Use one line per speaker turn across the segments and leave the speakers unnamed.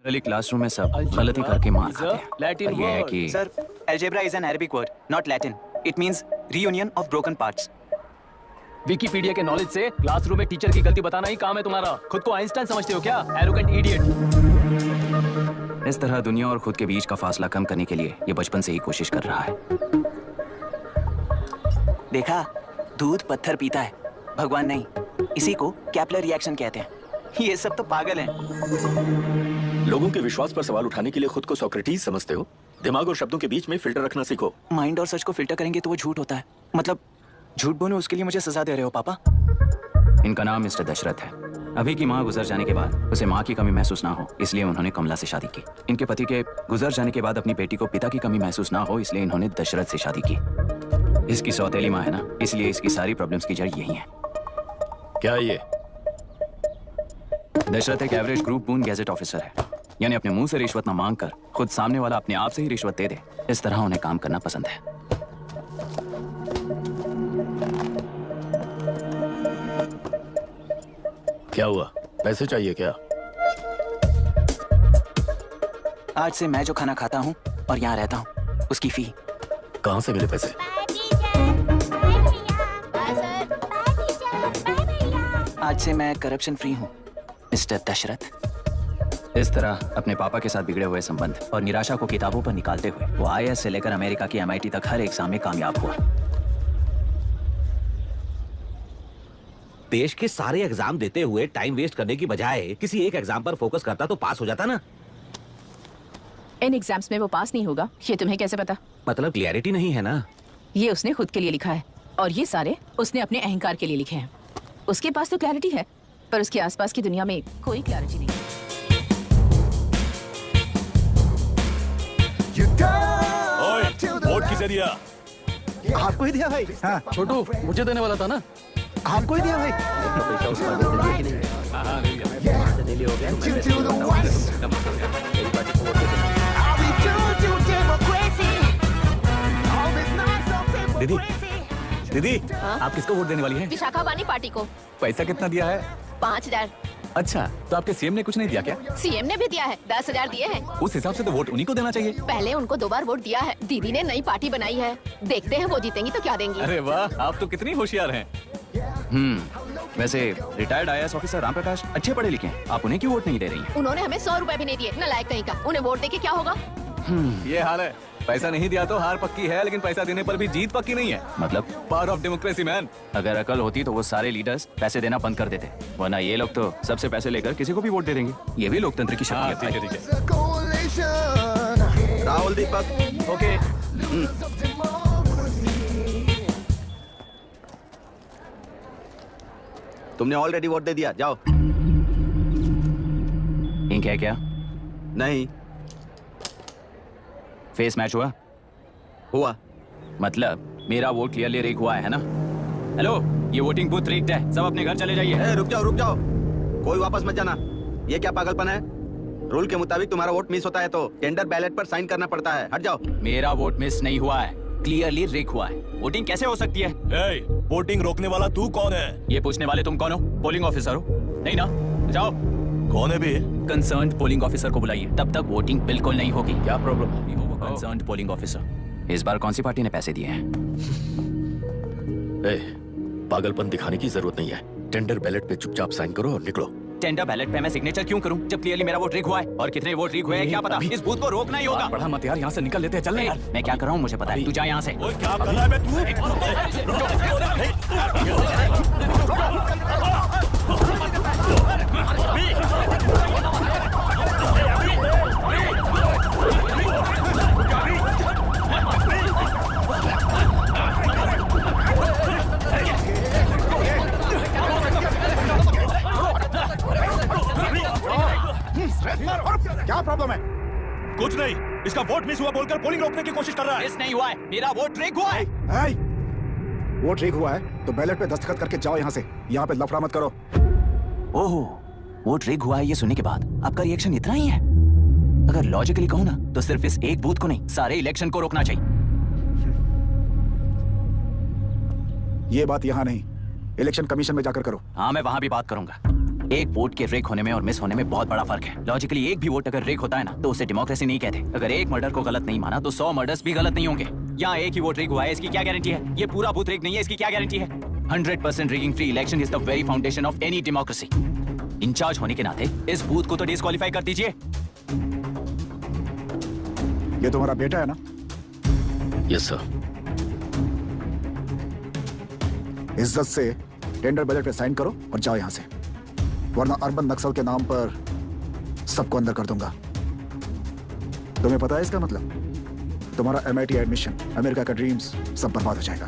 Generally classroom में सब गलती करके मार खाते हैं।
Latin
पर ये है
word.
कि
Sir, algebra is an Arabic word, not Latin. It means reunion of broken parts.
Wikipedia के नॉलेज से क्लासरूम में टीचर की गलती बताना ही काम है तुम्हारा। खुद को आइंस्टाइन समझते हो क्या? Arrogant idiot.
इस तरह दुनिया और खुद के बीच का फासला कम करने के लिए ये बचपन से ही कोशिश कर रहा है।
देखा, दूध पत्थर पीता है, भगवान नहीं। इसी को कैपलर रिएक्शन कहते हैं। ये सब तो पागल हैं।
लोगों के विश्वास पर सवाल उठाने के लिए खुद को सोक्रेटिस समझते हो? दिमाग और शब्दों के बीच में फिल्टर रखना सीखो।
माइंड और सच को फिल्टर करेंगे तो वो झूठ होता है। मतलब झूठ बोलो, उसके लिए मुझे सजा दे रहे हो पापा?
इनका नाम मिस्टर दशरथ है। अभी की माँ गुजर जाने के बाद उसे माँ की कमी महसूस ना हो, इसलिए उन्होंने कमला से शादी की। इनके पति के गुजर जाने के बाद अपनी बेटी को पिता की कमी महसूस ना हो, इसलिए इन्होंने दशरथ से शादी की। इसकी सौतेली माँ है ना, इसलिए इसकी सारी प्रॉब्लम्स की जड़ यही है।
क्या ये?
दशरथ एक एवरेज ग्रुप बून गैजेट ऑफिसर है, यानी अपने मुंह से रिश्वत न मांग कर खुद सामने वाला अपने आप से ही रिश्वत दे दे, इस तरह उन्हें काम करना पसंद है।
क्या हुआ? पैसे चाहिए क्या?
आज से मैं जो खाना खाता हूँ और यहाँ रहता हूँ, उसकी फी।
कहाँ से मिले पैसे?
आज से मैं करप्शन फ्री हूँ, मिस्टर दशरथ।
इस तरह अपने पापा के साथ बिगड़े हुए संबंध और निराशा को किताबों पर निकालते हुए वो आईएएस से लेकर अमेरिका की एमआईटी तक हर एग्जाम में कामयाब हुआ।
देश के सारे एग्जाम देते हुए टाइम वेस्ट करने की बजाय किसी एक एग्जाम पर फोकस करता तो पास हो जाता ना।
इन एग्जाम्स में वो पास नहीं होगा, ये तुम्हें कैसे पता?
मतलब क्लियरिटी नहीं है ना।
ये उसने खुद के लिए लिखा है और ये सारे उसने अपने अहंकार के लिए लिखे हैं। उसके पास तो क्लैरिटी है, पर उसके आसपास की दुनिया में कोई क्लैरिटी नहीं है।
वोट किसे दिया?
आपको ही दिया भाई। हाँ,
छोटू मुझे देने वाला था ना।
आपको ही दिया भाई।
दीदी, दीदी, आप किसको वोट देने वाली हैं?
विशाखावानी पार्टी को।
पैसा कितना दिया है?
5,000।
अच्छा, तो आपके सीएम ने कुछ नहीं दिया क्या?
सीएम ने भी दिया है, 10,000 दिए हैं।
उस हिसाब से तो वोट उन्हीं को देना चाहिए।
पहले उनको 2 बार वोट दिया है। दीदी ने नई पार्टी बनाई है, देखते हैं वो जीतेंगी तो क्या देंगी।
अरे वाह, आप तो कितनी होशियार हैं।
वैसे retired IAS officer Ram Prakash अच्छे पढ़े लिखे हैं, आप उन्हें क्यों वोट नहीं दे रही हैं?
उन्होंने हमें 100 रुपए भी नहीं दिए, नालायक कहीं का। उन्हें वोट देके क्या होगा?
ये हाल है। पैसा नहीं दिया तो हार पक्की है, लेकिन पैसा देने पर भी जीत पक्की नहीं है।
मतलब
पावर ऑफ डेमोक्रेसी मैन।
अगर अकल होती तो वो सारे लीडर्स पैसे देना बंद कर देते, वरना ये लोग तो सबसे पैसे लेकर किसी को भी वोट दे देंगे। ये भी लोकतंत्र की शक्ति है।
ठीक है।
राहुल दीपक।
ओके।
तुमने ऑलरेडी वोट दे दिया, जाओ।
इंक है क्या?
नहीं
फेस मैच हुआ?
हुआ।
मतलब मेरा वोट क्लियरली रिग हुआ है ना? हेलो, ये वोटिंग बूथ रिग्ड है, सब अपने घर चले जाइए।
रुक जाओ, रुक जाओ, कोई वापस मत जाना। ये क्या पागलपन है? रूल के मुताबिक तुम्हारा वोट मिस होता है तो टेंडर बैलेट पर साइन करना पड़ता है। हट जाओ।
मेरा वोट मिस नहीं हुआ है, क्लियरली रिग हुआ है। वोटिंग कैसे हो सकती है?
वोटिंग रोकने वाला तू कौन है?
ये पूछने वाले तुम कौन हो? पोलिंग ऑफिसर हो? नहीं ना? जाओ।
कौन है भी?
कंसर्न्ड पोलिंग ऑफिसर को बुलाइए, तब तक वोटिंग बिल्कुल नहीं होगी।
क्या प्रॉब्लम है?
Concerned polling officer. इस बार कौन सी पार्टी ने पैसे दिए हैं?
पागलपन दिखाने की जरूरत नहीं है। टेंडर बैलेट पे चुपचाप साइन करो और निकलो।
टेंडर बैलेट पे मैं सिग्नेचर क्यों करूं जब क्लियरली मेरा वोट रिग हुआ है? और कितने वोट रिग हुए हैं क्या पता? इस बूथ को रोकना ही होगा।
पढ़ा मत यार, यहाँ से निकल लेते हैं। चल यार।
मैं क्या कर रहा हूँ मुझे पता है, तू जा यहाँ से।
क्या कर रहा है बे
क्या प्रॉब्लम है?
कुछ नहीं, इसका वोट मिस हुआ बोलकर पोलिंग रोकने की कोशिश कर रहा है।
मिस नहीं हुआ है, मेरा वोट रिग हुआ है।
वोट रिग हुआ है तो बैलेट पे दस्तखत करके जाओ यहाँ से। यहाँ पे लफड़ा मत करो।
ओहो, वोट रिग हुआ है ये सुनने के बाद आपका रिएक्शन इतना ही है? अगर लॉजिकली कहूँ ना तो सिर्फ इस एक बूथ को नहीं, सारे इलेक्शन को रोकना चाहिए।
ये बात यहाँ नहीं, इलेक्शन कमीशन में जाकर करो।
हाँ, मैं वहां भी बात करूंगा। एक वोट के रेक होने में और मिस होने में बहुत बड़ा फर्क है। लॉजिकली एक भी वोट अगर रेक होता है ना तो उसे डेमोक्रेसी नहीं कहते। अगर एक मर्डर को गलत नहीं माना तो 100 मर्डर्स भी गलत नहीं होंगे। यहाँ एक ही वोट रेक हुआ है, इसकी क्या गारंटी है? ये पूरा बूथ रेक नहीं है, इसकी क्या गारंटी है? 100% rigging free election is the very foundation of any democracy. Incharge होने के नाते इस बूथ को तो डिस्क्वालीफाई कर दीजिए।
ये तुम्हारा बेटा है ना?
Yes sir.
इज्जत से टेंडर बैलेट पे साइन करो और जाओ यहाँ से, वरना अर्बन नक्सल के नाम पर सबको अंदर कर दूंगा। तुम्हें पता है इसका मतलब? तुम्हारा MIT एडमिशन, अमेरिका का ड्रीम्स सब बर्बाद हो जाएगा।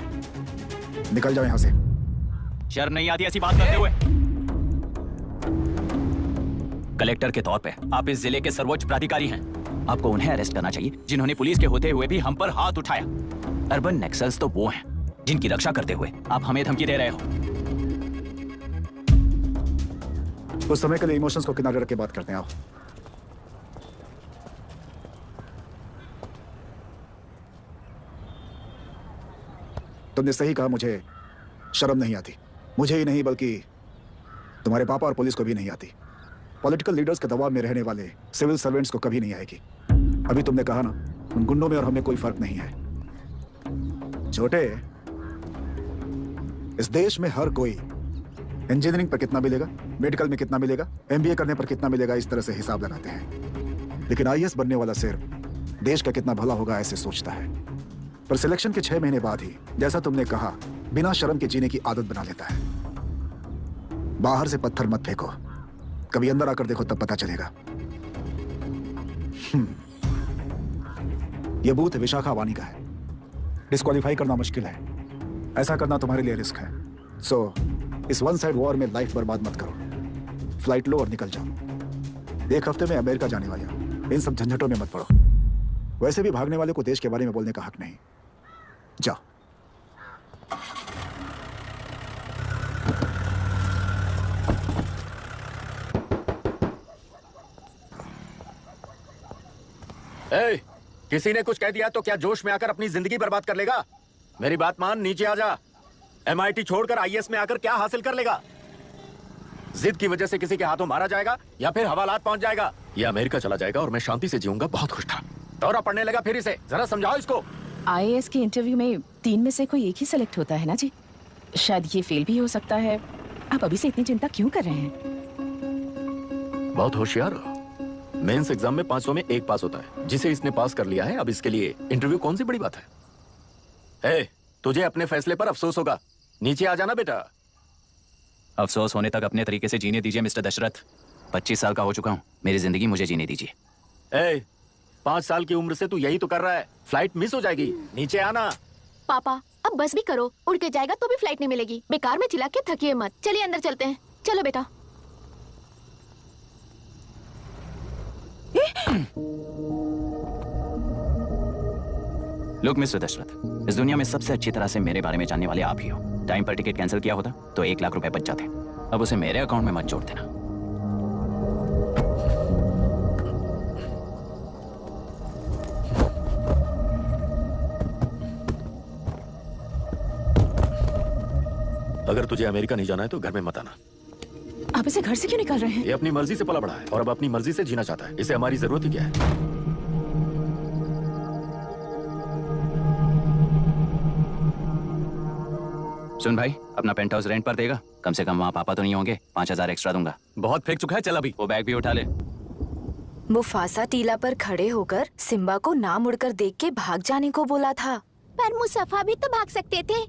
निकल जाओ यहाँ से।
शर्म नहीं आती ऐसी बात करते हुए? कलेक्टर के तौर पे आप इस जिले के सर्वोच्च प्राधिकारी हैं। आपको उन्हें अरेस्ट करना चाहिए जिन्होंने पुलिस के होते हुए भी हम पर हाथ उठाया। अर्बन नक्सल्स तो वो हैं जिनकी रक्षा करते हुए आप हमें धमकी दे रहे हो।
कुछ समय के लिए इमोशंस को किनारे रख के बात करते हैं। आओ। तुमने सही कहा, मुझे शर्म नहीं आती। मुझे ही नहीं बल्कि तुम्हारे पापा और पुलिस को भी नहीं आती। पॉलिटिकल लीडर्स के दबाव में रहने वाले सिविल सर्वेंट्स को कभी नहीं आएगी। अभी तुमने कहा ना, उन गुंडों में और हमें कोई फर्क नहीं है। छोटे, इस देश में हर कोई इंजीनियरिंग पर कितना मिलेगा, मेडिकल में कितना मिलेगा, MBA करने पर कितना मिलेगा, इस तरह से हिसाब लगाते हैं। लेकिन IAS बनने वाला सिर्फ देश का कितना भला होगा ऐसे सोचता है। पर सिलेक्शन के 6 महीने बाद ही, जैसा तुमने कहा, बिना शर्म के जीने की आदत बना लेता है। बाहर से पत्थर मत फेंको, कभी अंदर आकर देखो तब पता चलेगा। यह बूथ विशाखा वानी का है। डिस्क्वालीफाई करना मुश्किल है, ऐसा करना तुम्हारे लिए रिस्क है। सो इस वन साइड वॉर में लाइफ बर्बाद मत करो। फ्लाइट लो और निकल जाओ। 1 हफ्ते में अमेरिका जाने वाले हो, इन सब झंझटों में मत पड़ो। वैसे भी भागने वाले को देश के बारे में बोलने का हक नहीं। जाओ।
ए, किसी ने कुछ कह दिया तो क्या जोश में आकर अपनी जिंदगी बर्बाद कर लेगा? मेरी बात मान, नीचे आ जा। MIT छोड़कर IAS में आकर क्या हासिल कर लेगा? जिद की वजह से किसी के हाथों मारा जाएगा या फिर हवालात पहुंच जाएगा या अमेरिका चला जाएगा और मैं शांति से जीऊंगा। बहुत खुश था। दौरा पड़ने लगा फिर इसे। जरा समझाओ इसको।
IAS के इंटरव्यू में 3 में से कोई एक ही सेलेक्ट होता है ना जी? शायद ये फेल भी हो सकता है। आप अभी से इतनी चिंता क्यों कर रहे हैं?
बहुत होशियार हो। मेंस एग्जाम में 500 में 1 पास होता है, जिसे इसने पास कर लिया है। अब इसके लिए इंटरव्यू कौन सी बड़ी बात है? तुझे अपने फैसले पर अफसोस होगा। नीचे आ जाना बेटा।
अफसोस होने तक अपने तरीके से जीने दीजिए मिस्टर दशरथ। 25 साल का हो चुका हूँ, मेरी जिंदगी मुझे जीने दीजिए।
5 साल की उम्र से तू यही तो कर रहा है। फ्लाइट मिस हो जाएगी, नीचे आना।
पापा अब बस भी करो, उड़ के जाएगा तो भी फ्लाइट नहीं मिलेगी। बेकार में चिल्ला के थकिए मत। चलिए अंदर चलते हैं। चलो बेटा।
लुक मिस्टर दशरथ, इस दुनिया में सबसे अच्छी तरह से मेरे बारे में जानने वाले आप ही हो। टाइम पर टिकट कैंसिल किया होता तो 1 लाख रुपए बच जाते। अब उसे मेरे अकाउंट में मत जोड़ देना।
अगर तुझे अमेरिका नहीं जाना है तो घर में मत आना।
आप इसे घर से क्यों निकाल रहे हैं?
ये अपनी मर्जी से पला बड़ा है और अब अपनी मर्जी से जीना चाहता है। इसे हमारी जरूरत ही क्या है?
सुन भाई, अपना पेंट हाउस रेंट पर देगा? कम से कम वहाँ पापा तो नहीं होंगे। 5000 एक्स्ट्रा दूंगा।
बहुत फेंक चुका है, चल अभी।
वो बैग भी उठा ले।
मुफासा टीला पर खड़े होकर सिम्बा को ना मुड़कर देख के भाग जाने को बोला था।
पर मुसफा भी तो भाग सकते थे।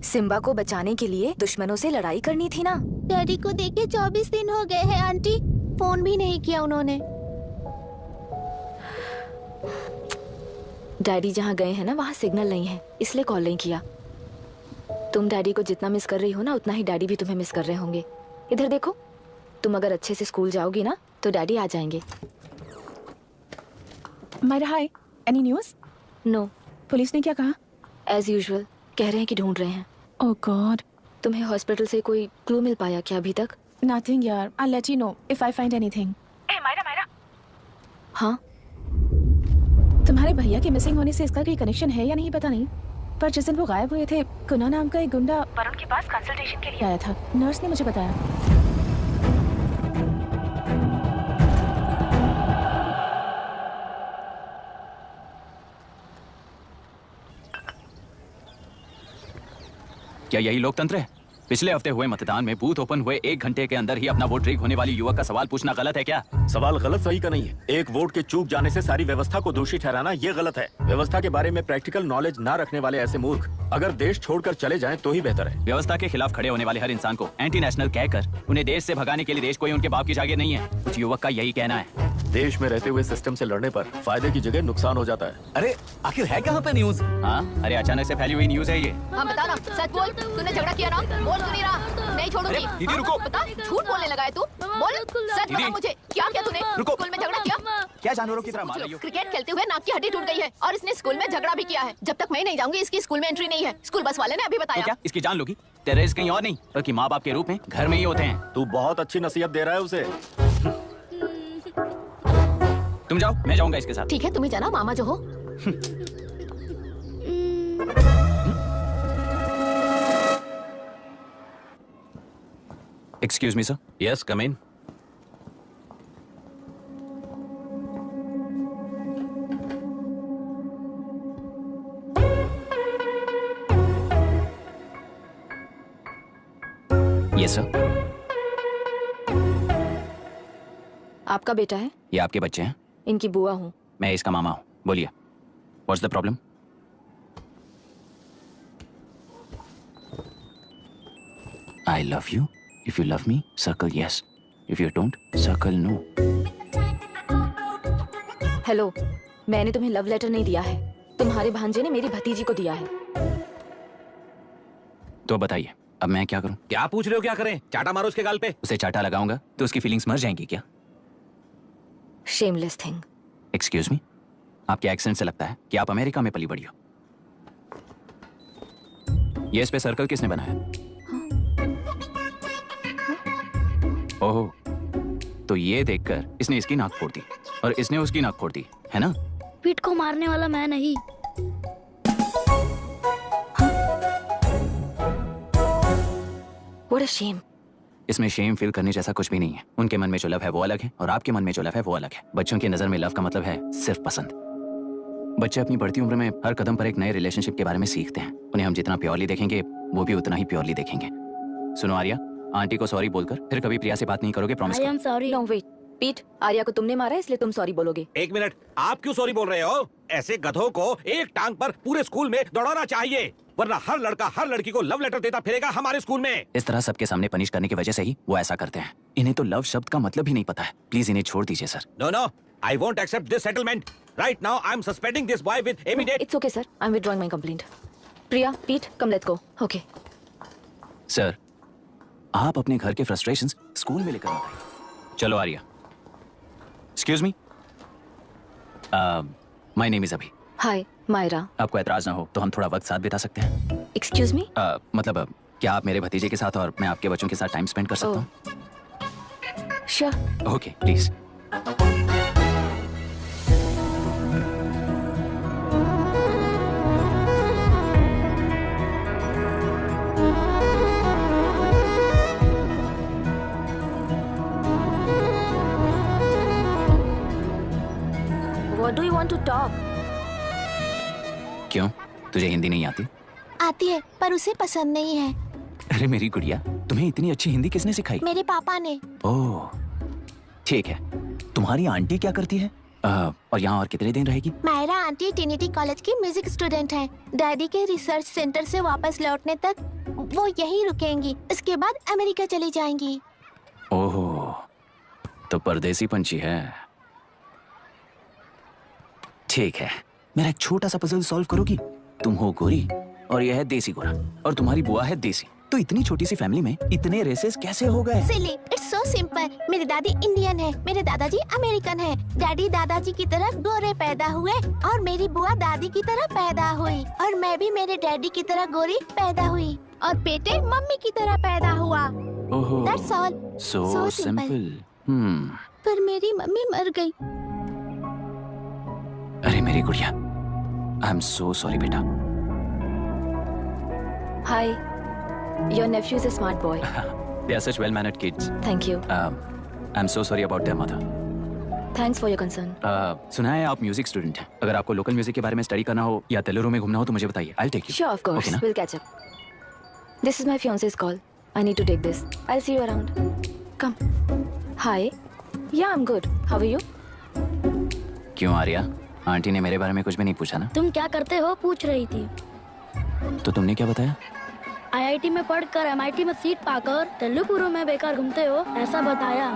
सिम्बा को बचाने के लिए दुश्मनों से लड़ाई करनी थी ना।
डैडी को देखे 24 दिन हो गए हैं आंटी। फोन भी नहीं किया उन्होंने।
डैडी जहाँ गए हैं ना, वहाँ सिग्नल नहीं है, इसलिए कॉल नहीं किया। तुम डैडी को जितना मिस कर रही हो ना, उतना ही डैडी भी तुम्हें मिस कर रहे होंगे। इधर देखो, तुम अगर अच्छे से स्कूल जाओगी ना तो डैडी आ जाएंगे।
मायरा हाय, एनी न्यूज़?
नो।
पुलिस ने क्या कहा?
एज यूजुअल कह रहे हैं कि ढूंढ रहे हैं।
ओह गॉड।
तुम्हें हॉस्पिटल से कोई क्लू मिल पाया क्या अभी तक?
नथिंग यार, I let you know if I find anything. Myra.
हाँ,
तुम्हारे भैया के मिसिंग होने से इसका कोई कनेक्शन है या नहीं पता नहीं, पर जिस दिन वो गायब हुए थे, कुना नाम का एक गुंडा वरुण के पास कंसल्टेशन के लिए आया था। नर्स ने मुझे बताया।
क्या यही लोकतंत्र है? पिछले हफ्ते हुए मतदान में बूथ ओपन हुए 1 घंटे के अंदर ही अपना वोट रीक होने वाली युवक का सवाल पूछना गलत है क्या?
सवाल गलत सही का नहीं है। एक वोट के चूक जाने से सारी व्यवस्था को दोषी ठहराना ये गलत है। व्यवस्था के बारे में प्रैक्टिकल नॉलेज ना रखने वाले ऐसे मूर्ख अगर देश छोड़कर चले जाएं तो ही बेहतर है।
व्यवस्था के खिलाफ खड़े होने वाले हर इंसान को एंटी नेशनल कहकर उन्हें देश से भगाने के लिए देश कोई उनके बाप की जागीर नहीं है। उस युवक का यही कहना है।
देश में रहते हुए सिस्टम से लड़ने पर फायदे की जगह नुकसान हो जाता है।
अरे आखिर है कहाँ पे न्यूज?
हाँ, अरे अचानक से फैली हुई न्यूज है ये।
हम बता ना, सच बोल, तूने झगड़ा किया ना? बोल क्यों नहीं रहा? नहीं छोड़ूंगी।
दीदी रुको।
बता, झूठ बोलने लगा है तू? बोल, सच बता मुझे, क्या किया तूने?
रुको।
स्कूल में झगड़ा किया?
क्या जानवरों की तरह मार रही हो?
क्रिकेट खेलते हुए नाक की हड्डी टूट गई है और इसने स्कूल में झगड़ा भी किया है। जब तक मैं नहीं जाऊंगी इसकी स्कूल में एंट्री नहीं है। स्कूल बस वाले ने अभी
तो
बताया।
क्या इसकी जान लोगी? टेररिस्ट कहीं और नहीं बल्कि माँ बाप के रूप में घर में ही होते हैं।
तू बहुत अच्छी नसीहत दे रहा है उसे।
तुम जाओ, मैं जाऊंगा इसके साथ।
ठीक है, तुम्हें जाना, मामा जो हो।
Excuse me sir.
Yes, come in.
Yes sir.
आपका बेटा है?
ये आपके बच्चे हैं?
इनकी बुआ हूँ।
मैं इसका मामा हूँ। बोलिए, what's the problem? I love you. If you love me, circle yes. If you don't, circle no.
Hello, मैंने तुम्हें लव लेटर नहीं दिया है। तुम्हारे भांजे ने मेरी भतीजी को दिया है।
तो बताइए, अब मैं क्या करूं?
क्या पूछ रहे हो? क्या करें? चाटा मारो उसके गाल पे।
उसे चाटा लगाऊंगा तो उसकी फीलिंग्स मर जाएंगी क्या?
Shameless thing.
एक्सक्यूज मी, आपके एक्सेंट से लगता है कि आप अमेरिका में पली बड़ी हो। ये इस पे सर्कल किसने बनाया? ओहो, तो ये देखकर इसने इसकी नाक फोड़ दी और इसने उसकी नाक फोड़ दी, है ना?
पीठ को मारने वाला मैं नहीं।
What a shame.
इसमें शेम फील करने जैसा कुछ भी नहीं है। उनके मन में जो लव है वो अलग है और आपके मन में जो लव है वो अलग है। बच्चों की नजर में लव का मतलब है सिर्फ पसंद। बच्चे अपनी बढ़ती उम्र में हर कदम पर एक नए रिलेशनशिप के बारे में सीखते हैं। उन्हें हम जितना प्योरली देखेंगे वो भी उतना ही प्योरली देखेंगे। सुनो आर्या, आंटी को सॉरी बोलकर फिर कभी प्रिया से बात नहीं करोगे, प्रॉमिस करो।
सॉरी। नो वेट, पीट, आर्या को तुमने मारा इसलिए तुम सॉरी बोलोगे।
एक मिनट, आप क्यों सॉरी बोल रहे हो? ऐसे गधों को एक टांग पर पूरे स्कूल में दौड़ाना चाहिए, वरना हर लड़का हर लड़की को लव लेटर देता फिरेगा हमारे स्कूल में।
इस तरह सबके सामने पनिश करने की वजह से ही वो ऐसा करते हैं। इन्हें तो लव शब्द का मतलब ही नहीं पता है। प्लीज इन्हें छोड़ दीजिए sir.
No no, I won't accept this settlement. Right now, I'm suspending this boy with immediate.
It's okay, sir. I'm withdrawing my complaint. Priya, Pete, come let's go. Okay.
Sir, आप अपने घर के frustrations school में लेकर मत आइए। चलो Arya. Excuse me, my name is अभी।
Hi, Myra.
आपको एतराज ना हो तो हम थोड़ा वक्त साथ बिता सकते हैं?
Excuse me?
मतलब क्या आप मेरे भतीजे के साथ और मैं आपके बच्चों के साथ टाइम स्पेंड कर सकता हूँ?
Sure.
Okay, please.
What do you want to talk?
क्यों, तुझे हिंदी नहीं आती?
आती है पर उसे पसंद नहीं है।
अरे मेरी गुड़िया, तुम्हें इतनी अच्छी हिंदी किसने सिखाई?
मेरे पापा ने।
ओह, ठीक है। तुम्हारी आंटी क्या करती है? और यहाँ और कितने दिन रहेगी?
मायरा आंटी ट्रिनिटी कॉलेज की म्यूजिक स्टूडेंट है। डैडी के रिसर्च सेंटर से वापस लौटने तक वो यहीं रुकेंगी। इसके बाद अमेरिका चली जाएंगी।
ओह, तो परदेसी पंछी है। ठीक है, मेरा एक छोटा सा पजल सॉल्व करोगी? तुम हो गोरी और यह है देसी गोरा और तुम्हारी बुआ है देसी। तो इतनी छोटी सी फैमिली में इतने रेसेस कैसे हो गए?
सिली, इट्स सो सिंपल। मेरी दादी इंडियन है, मेरे दादाजी अमेरिकन है। डैडी दादाजी की तरह गोरे पैदा हुए और मेरी बुआ दादी की तरह पैदा हुई और मैं भी मेरे डैडी की तरह गोरी पैदा हुई और बेटे मम्मी की तरह पैदा हुआ।
ओहो,
That's all.
so
So
simple.
पर मेरी मम्मी मर गई।
अरे मेरी गुड़िया, आई एम सो सॉरी बेटा।
Hi. Your nephew is a smart boy.
They are such well-mannered kids.
Thank you.
I'm so sorry about their mother.
Thanks for your concern.
सुना है आप म्यूजिक स्टूडेंट हैं। अगर आपको लोकल म्यूजिक के बारे में स्टडी करना हो या तेलुरु में घूमना हो तो मुझे बताइए। I'll take you.
Sure, of course.
Okay ना?
We'll catch up. This is my fiance's call. I need to take this. I'll see you around. Come. Hi. Yeah, I'm good. How are you?
क्यों Arya, aunty ने मेरे बारे में कुछ भी नहीं पूछा ना?
तुम क्या करते हो पूछ रही थी।
तो तुमने क्या बताया?
IIT में पढ़कर MIT में सीट पाकर तेलुगुरु में बेकार घूमते हो ऐसा बताया।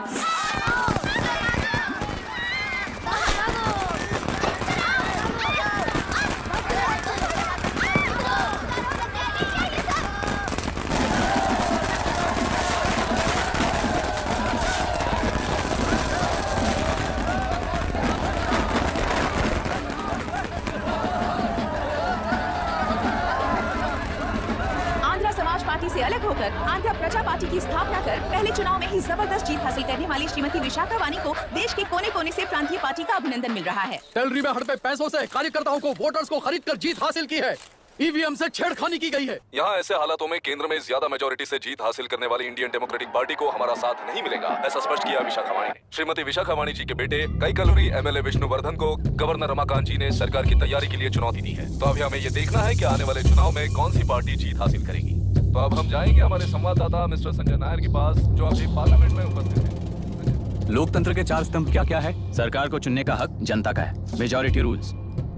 से अलग होकर आंध्र प्रजा पार्टी की स्थापना कर पहले चुनाव में ही जबरदस्त जीत हासिल करने वाली श्रीमती विशाखा वानी को देश के कोने कोने से प्रांतीय पार्टी का अभिनंदन मिल रहा है।
सैलरी में हड़पे पैसों से कार्यकर्ताओं को वोटर्स को खरीद कर जीत हासिल की है। ईवीएम से छेड़खानी की गई है।
यहाँ ऐसे हालातों में केंद्र में ज्यादा मेजोरिटी से जीत हासिल करने वाली इंडियन डेमोक्रेटिक पार्टी को हमारा साथ नहीं मिलेगा, ऐसा स्पष्ट किया विशाखा वाणी ने। श्रीमती विशाखा वाणी जी के बेटे कई कलोरी MLA विष्णुवर्धन को गवर्नर रमाकांत जी ने सरकार की तैयारी के लिए चुनौती दी है। तो अभी हमें ये देखना है कि आने वाले चुनाव में कौन सी पार्टी जीत हासिल करेगी। तो अब हम जाएंगे हमारे संवाददाता मिस्टर संजय नायर के पास, जो अभी पार्लियामेंट में उपस्थित है।
लोकतंत्र के 4 स्तंभ क्या क्या है? सरकार को चुनने का हक जनता का है, मेजॉरिटी रूल्स।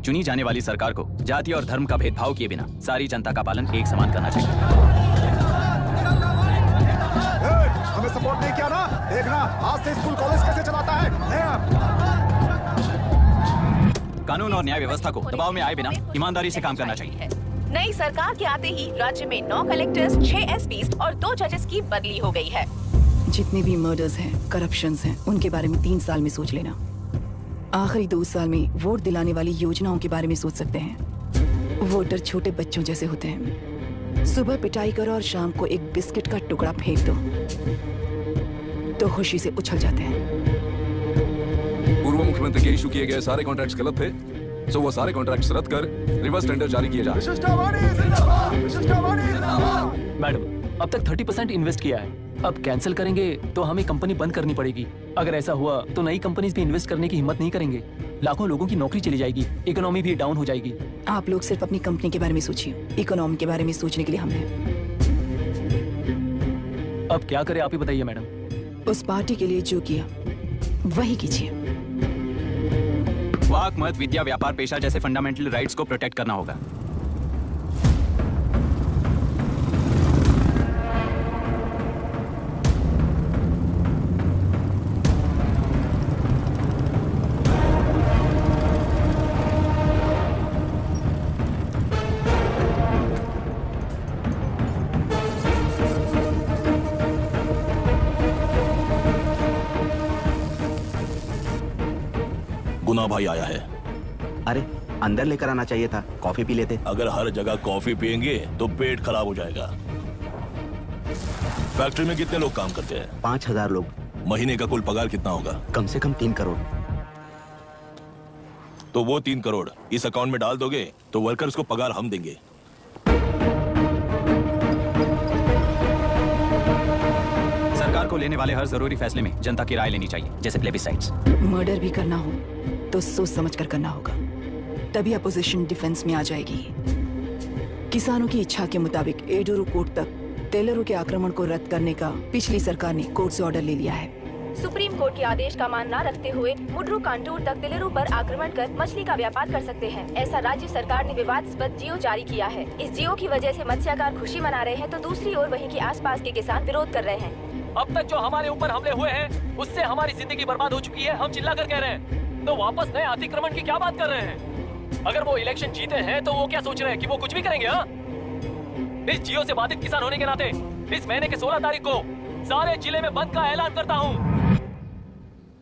चुनी जाने वाली सरकार को जाति और धर्म का भेदभाव किए बिना सारी जनता का पालन एक समान करना चाहिए।
हमें सपोर्ट नहीं किया ना, देखना आज से स्कूल कॉलेज कैसे चलाता है।
कानून और न्याय व्यवस्था को दबाव में आए बिना ईमानदारी से काम करना चाहिए।
नई सरकार के आते ही राज्य में 9 कलेक्टर्स, 6 SPs और 2 जजेस की बदली हो गई है।
जितने भी मर्डर्स हैं, करप्शंस हैं, उनके बारे में 3 साल में सोच लेना। आखिरी 2 साल में वोट दिलाने वाली योजनाओं के बारे में सोच सकते हैं। वोटर छोटे बच्चों जैसे होते हैं। सुबह पिटाई करो और शाम को एक बिस्किट का टुकड़ा फेंक दो तो खुशी से उछल जाते हैं।
पूर्व मुख्यमंत्री के इशू किए गए सारे कॉन्ट्रैक्ट्स गलत थे, तो वो सारे कॉन्ट्रैक्ट्स रद्द कर रिवर्स टेंडर जारी किए जाए।
मैडम, अब तक 30% इन्वेस्ट किया है, अब कैंसिल करेंगे तो हमें कंपनी बंद करनी पड़ेगी। अगर ऐसा हुआ तो नई कंपनीज भी इन्वेस्ट करने की हिम्मत नहीं करेंगे। लाखों लोगों की नौकरी चली जाएगी, इकोनॉमी भी डाउन हो जाएगी।
आप लोग सिर्फ अपनी कंपनी के बारे में सोचिए, इकोनॉमी के बारे में सोचने के लिए हम हैं।
अब क्या करें आप ही बताइए मैडम।
उस पार्टी के लिए जो किया वही कीजिए।
वाक, मत, विद्या, व्यापार, पेशा जैसे फंडामेंटल राइट्स को प्रोटेक्ट करना होगा।
गुना भाई आया है।
अरे अंदर लेकर आना चाहिए था, कॉफी पी लेते।
अगर हर जगह कॉफी पियेंगे तो पेट खराब हो जाएगा। फैक्ट्री में कितने लोग काम करते हैं?
5000 लोग।
महीने का कुल पगार कितना होगा?
कम से कम 3 करोड़।
तो वो 3 करोड़ इस अकाउंट में डाल दोगे तो वर्कर्स को पगार हम देंगे।
सरकार को लेने वाले हर जरूरी फैसले में जनता की राय लेनी चाहिए, जैसे प्लेबिसाइट्स।
मर्डर भी करना हो तो सोच समझ कर करना होगा, तभी अपोजिशन डिफेंस में आ जाएगी। किसानों की इच्छा के मुताबिक एडोरू कोर्ट तक टेलरों के आक्रमण को रद्द करने का पिछली सरकार ने कोर्ट से ऑर्डर ले लिया है।
सुप्रीम कोर्ट के आदेश का मान न रखते हुए मुड्रू कांटूर तक दिलेरू पर आक्रमण कर मछली का व्यापार कर सकते हैं, ऐसा राज्य सरकार ने विवादास्पद जियो जारी किया है। इस जियो की वजह से मत्स्यकार खुशी मना रहे हैं तो दूसरी ओर वहीं के आसपास के किसान विरोध कर रहे हैं।
अब तक जो हमारे ऊपर हमले हुए हैं उससे हमारी जिंदगी बर्बाद हो चुकी है। हम चिल्ला कर कह रहे हैं तो वापस नए अतिक्रमण की क्या बात कर रहे हैं? अगर वो इलेक्शन जीते हैं तो वो क्या सोच रहे हैं कि वो कुछ भी करेंगे? हाँ, इस जियो से बाधित किसान होने के नाते इस महीने के 16 तारीख को सारे जिले में बंद का ऐलान करता हूँ।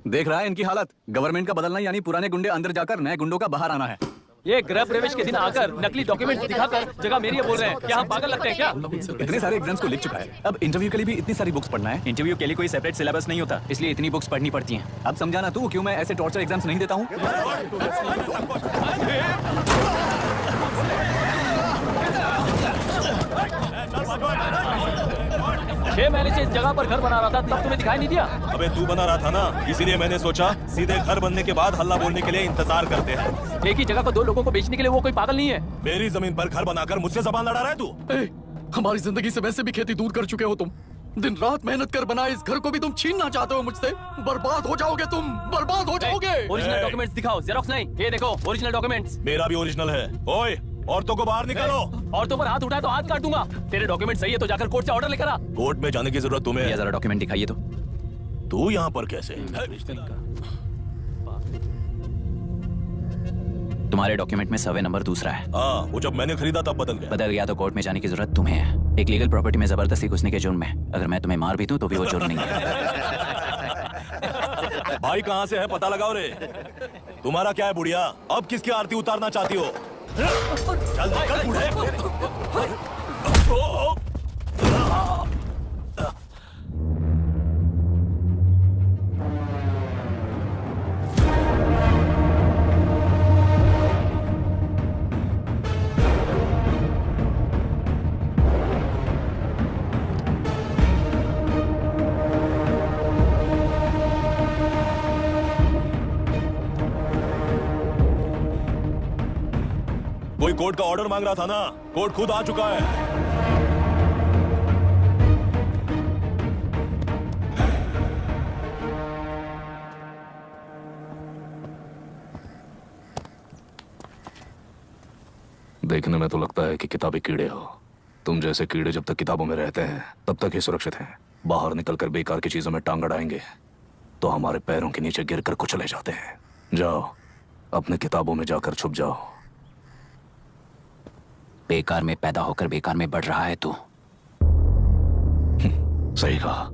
देख रहा है इनकी हालत। गवर्नमेंट का बदलना यानी पुराने गुंडे अंदर जाकर नए गुंडों का बाहर आना है।
ये गृह प्रवेश के दिन आकर नकली डॉक्यूमेंट दिखाकर जगह मेरी बोल रहे हैं। क्या हम पागल लगते हैं क्या?
इतने सारे एग्जाम्स को लिख चुका है, अब इंटरव्यू के लिए भी इतनी सारी बुक्स पढ़ना है। इंटरव्यू के लिए कोई सेपरेट सिलेबस नहीं होता, इसलिए इतनी बुक्स पढ़नी पड़ती हैं। अब समझाना तू क्यों मैं ऐसे टॉर्चर एग्जाम्स नहीं देता हूँ।
6 महीने से इस जगह पर घर बना रहा था, तब तुम्हें दिखाई नहीं दिया?
अबे तू बना रहा था ना, इसीलिए मैंने सोचा सीधे घर बनने के बाद हल्ला बोलने के लिए इंतजार करते हैं।
एक ही जगह को 2 लोगों को बेचने के लिए वो कोई पागल नहीं है।
मेरी जमीन पर घर बनाकर मुझसे जबान लड़ा रहा है तू?
हमारी जिंदगी से वैसे भी खेती दूर कर चुके हो तुम। दिन रात मेहनत कर बनाए इस घर को भी तुम छीनना चाहते हो मुझसे। बर्बाद हो जाओगे तुम, बर्बाद हो जाओगे। ओरिजिनल डॉक्यूमेंट्स दिखाओ, जेरॉक्स नहीं। ये देखो ओरिजिनल डॉक्यूमेंट्स।
मेरा भी ओरिजिनल है। ओए, औरतों को बाहर निकालो।
औरतों पर हाथ उठाए तो हाथ काट दूंगा। तेरे डॉक्यूमेंट सही है तो जाकर कोर्ट से ऑर्डर लेकर आ।
कोर्ट में जाने की जरूरत तुम्हें है।
जरा डॉक्यूमेंट दिखाइए तो।
तू यहाँ पर कैसे?
तुम्हारे डॉक्यूमेंट में सर्वे नंबर दूसरा है।
हाँ, वो जब मैंने खरीदा तब बदल गया
तो कोर्ट में जाने की जरूरत तुम्हें है। एक लीगल प्रॉपर्टी में जबरदस्ती घुसने के जुर्म में अगर मैं तुम्हें मार भी दूं तो भी वो जुर्म नहीं है।
भाई कहाँ से है पता लगाओ रे। तुम्हारा क्या है बुढ़िया? अब किसकी आरती उतारना चाहती हो? चल निकल बूढ़े। कोई कोर्ट का ऑर्डर मांग रहा था ना, कोर्ट खुद आ चुका है।
देखने में तो लगता है कि किताबी कीड़े हो। तुम जैसे कीड़े जब तक किताबों में रहते हैं तब तक ही सुरक्षित हैं। बाहर निकलकर बेकार की चीजों में टांग अड़ाएंगे तो हमारे पैरों के नीचे गिरकर कुचले जाते हैं। जाओ, अपने किताबों में जाकर छुप जाओ।
बेकार में पैदा होकर बेकार में बढ़ रहा है तू।
सही कहा।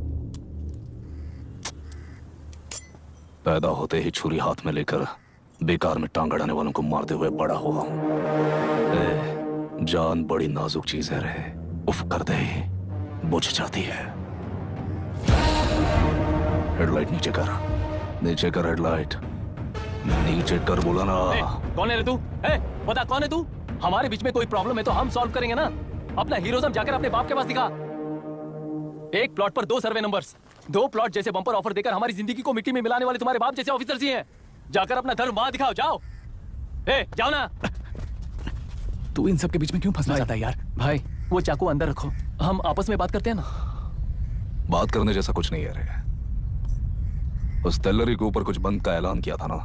पैदा होते ही छुरी हाथ में लेकर बेकार में टांग अड़ाने वालों को मारते हुए बड़ा हुआ हूं। जान बड़ी नाजुक चीज है रे, उफ कर दे बुझ जाती है। हेडलाइट नीचे कर, नीचे कर हेडलाइट, नीचे कर बोला ना।
कौन है रे तू? बता कौन है तू? हमारे बीच में कोई प्रॉब्लम है तो हम सॉल्व करेंगे ना। अपना हीरोइज्म जाकर अपने बाप के पास दिखा। एक प्लॉट पर 2 सर्वे नंबर्स, 2 प्लॉट जैसे बम्पर ऑफर देकर हमारी जिंदगी को मिट्टी में मिलाने वाले तुम्हारे बाप जैसे ऑफिसर्स ही हैं। जाकर अपना धर्म वहां दिखाओ, जाओ। जाओ ना। तू इन सब के बीच में क्यों फंसना चाहता है यार? भाई वो चाकू अंदर रखो, हम आपस में बात करते हैं ना।
बात करने जैसा कुछ नहीं है रे। उस टेलरी के ऊपर कुछ बंद का ऐलान किया था ना,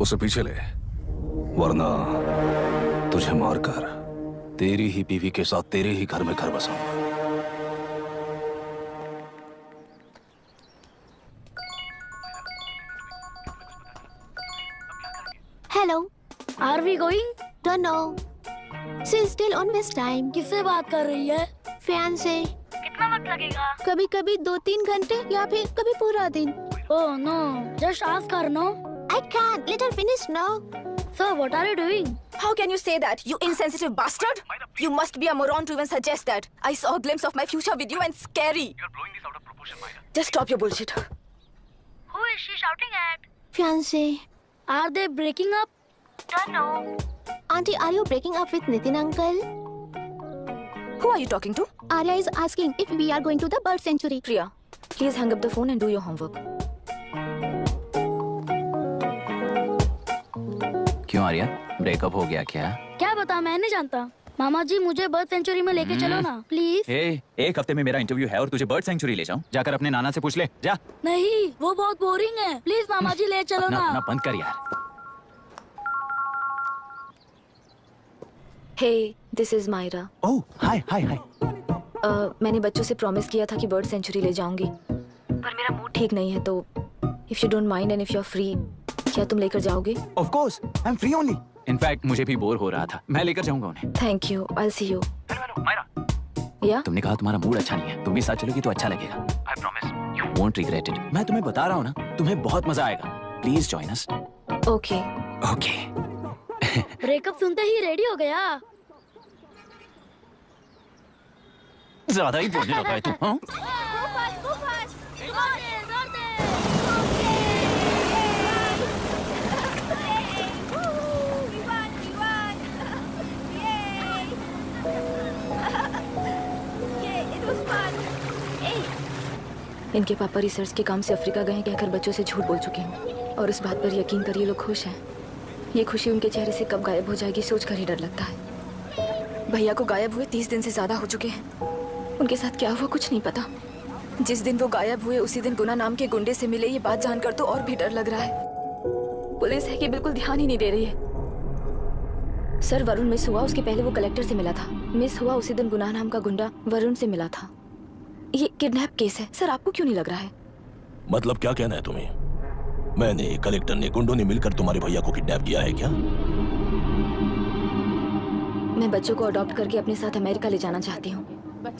उसे पीछे ले, वरना तुझे मारकर तेरी ही बीवी के साथ तेरे ही घर में घर बसाऊंगा।
Hello,
are we going?
Don't know, she is still on waste time.
किससे बात कर रही है?
फैन से।
कितना वक्त लगेगा?
कभी कभी 2-3 घंटे या फिर कभी पूरा दिन।
Oh no, just ask her no.
I can let her finish no.
So what are you doing?
How can you say that, you insensitive bastard? You must be a moron to even suggest that. I saw a glimpse of my future with you and scary. You're blowing this out of proportion, Myra. Just stop your bullshit.
Who is she shouting at?
Fiancé.
Are they breaking up?
Don't know. Auntie, are you breaking up with Nitin uncle?
Who are you talking to?
Arya is asking if we are going to the bird sanctuary.
Priya, please hang up the phone and do your homework.
क्यों Arya, breakup हो गया क्या?
क्या बता, मैं नहीं जानता। मामा जी मुझे बर्ड सेंचुरी में लेके चलो ना प्लीज।
एक हफ्ते में मेरा इंटरव्यू है और तुझे बर्ड सेंचुरी ले जाऊं? जाकर अपने नाना से पूछ ले, जा।
नहीं, वो बहुत बोरिंग है, प्लीज मामा जी ले चलो ना।
बंद कर यार।
हे, दिस इज मायरा।
ओह, हाय हाय हाय।
मैंने बच्चों से प्रॉमिस किया था कि बर्ड सेंचुरी ले जाऊंगी, पर मेरा मूड ठीक नहीं है, तो if you don't mind and if you are free, क्या तुम लेकर जाओगे?
Of course, I'm free only. In fact, मुझे भी बोर हो रहा था, मैं लेकर जाऊंगा उन्हें।
Thank you, I'll see you. या?
तुमने कहा तुम्हारा मूड अच्छा नहीं है, तुम भी साथ चलोगी तो अच्छा लगेगा। I promise, you won't regret it. मैं तुम्हें बता रहा हूँ ना, तुम्हें बहुत मजा आएगा। Please join us.
Okay.
Okay.
Breakup सुनते ही रेडी हो गया।
ज्यादा ही बोलने लगा है तू, हाँ?
इनके पापा रिसर्च के काम से अफ्रीका गए कहकर बच्चों से झूठ बोल चुके हैं, और उस बात पर यकीन कर ये लोग खुश हैं। ये खुशी उनके चेहरे से कब गायब हो जाएगी सोचकर ही डर लगता है। भैया को गायब हुए 30 दिन से ज्यादा हो चुके हैं। उनके साथ क्या हुआ कुछ नहीं पता। जिस दिन वो गायब हुए उसी दिन गुना नाम के गुंडे से मिले, ये बात जानकर तो और भी डर लग रहा है। पुलिस है कि बिल्कुल ध्यान ही नहीं दे रही है। सर वरुण मिस हुआ, उसके पहले वो कलेक्टर से मिला था। मिस हुआ उसी दिन गुना नाम का गुंडा वरुण से मिला था। ये किडनैप केस है। सर आपको क्यों नहीं लग रहा है?
मतलब क्या कहना है तुम्हें? मैंने, कलेक्टर ने, गुंडों ने मिलकर तुम्हारे भैया को किडनैप किया है क्या?
मैं बच्चों को अडॉप्ट करके अपने साथ अमेरिका ले जाना चाहती हूँ।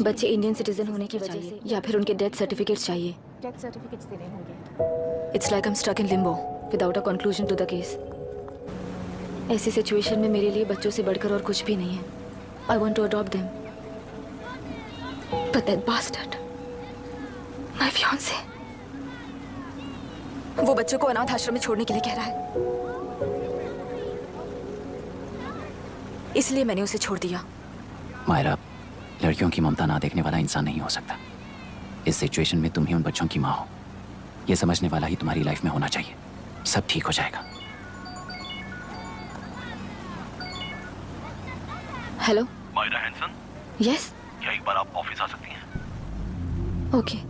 बच्चे इंडियन सिटीजन होने की वजह से या फिर उनके डेथ सर्टिफिकेट्स चाहिए।
डेथ सर्टिफिकेट्स देने होंगे।
It's like I am stuck in limbo without a conclusion to the case. ऐसी सिचुएशन में मेरे लिए बच्चों से बढ़कर और कुछ भी नहीं है। I want to adopt them but that bastard, my fiance, वो बच्चों को अनाथ आश्रम में छोड़ने के लिए कह रहा है। इसलिए मैंने उसे छोड़ दिया।
मायरा, लड़कियों की ममता ना देखने वाला इंसान नहीं हो सकता। इस सिचुएशन में तुम ही उन बच्चों की माँ हो, ये समझने वाला ही तुम्हारी लाइफ में होना चाहिए। सब ठीक हो जाएगा।
Hello
Myra Hansen?
यस।
क्या एक बार आप ऑफिस आ सकती हैं?
ओके।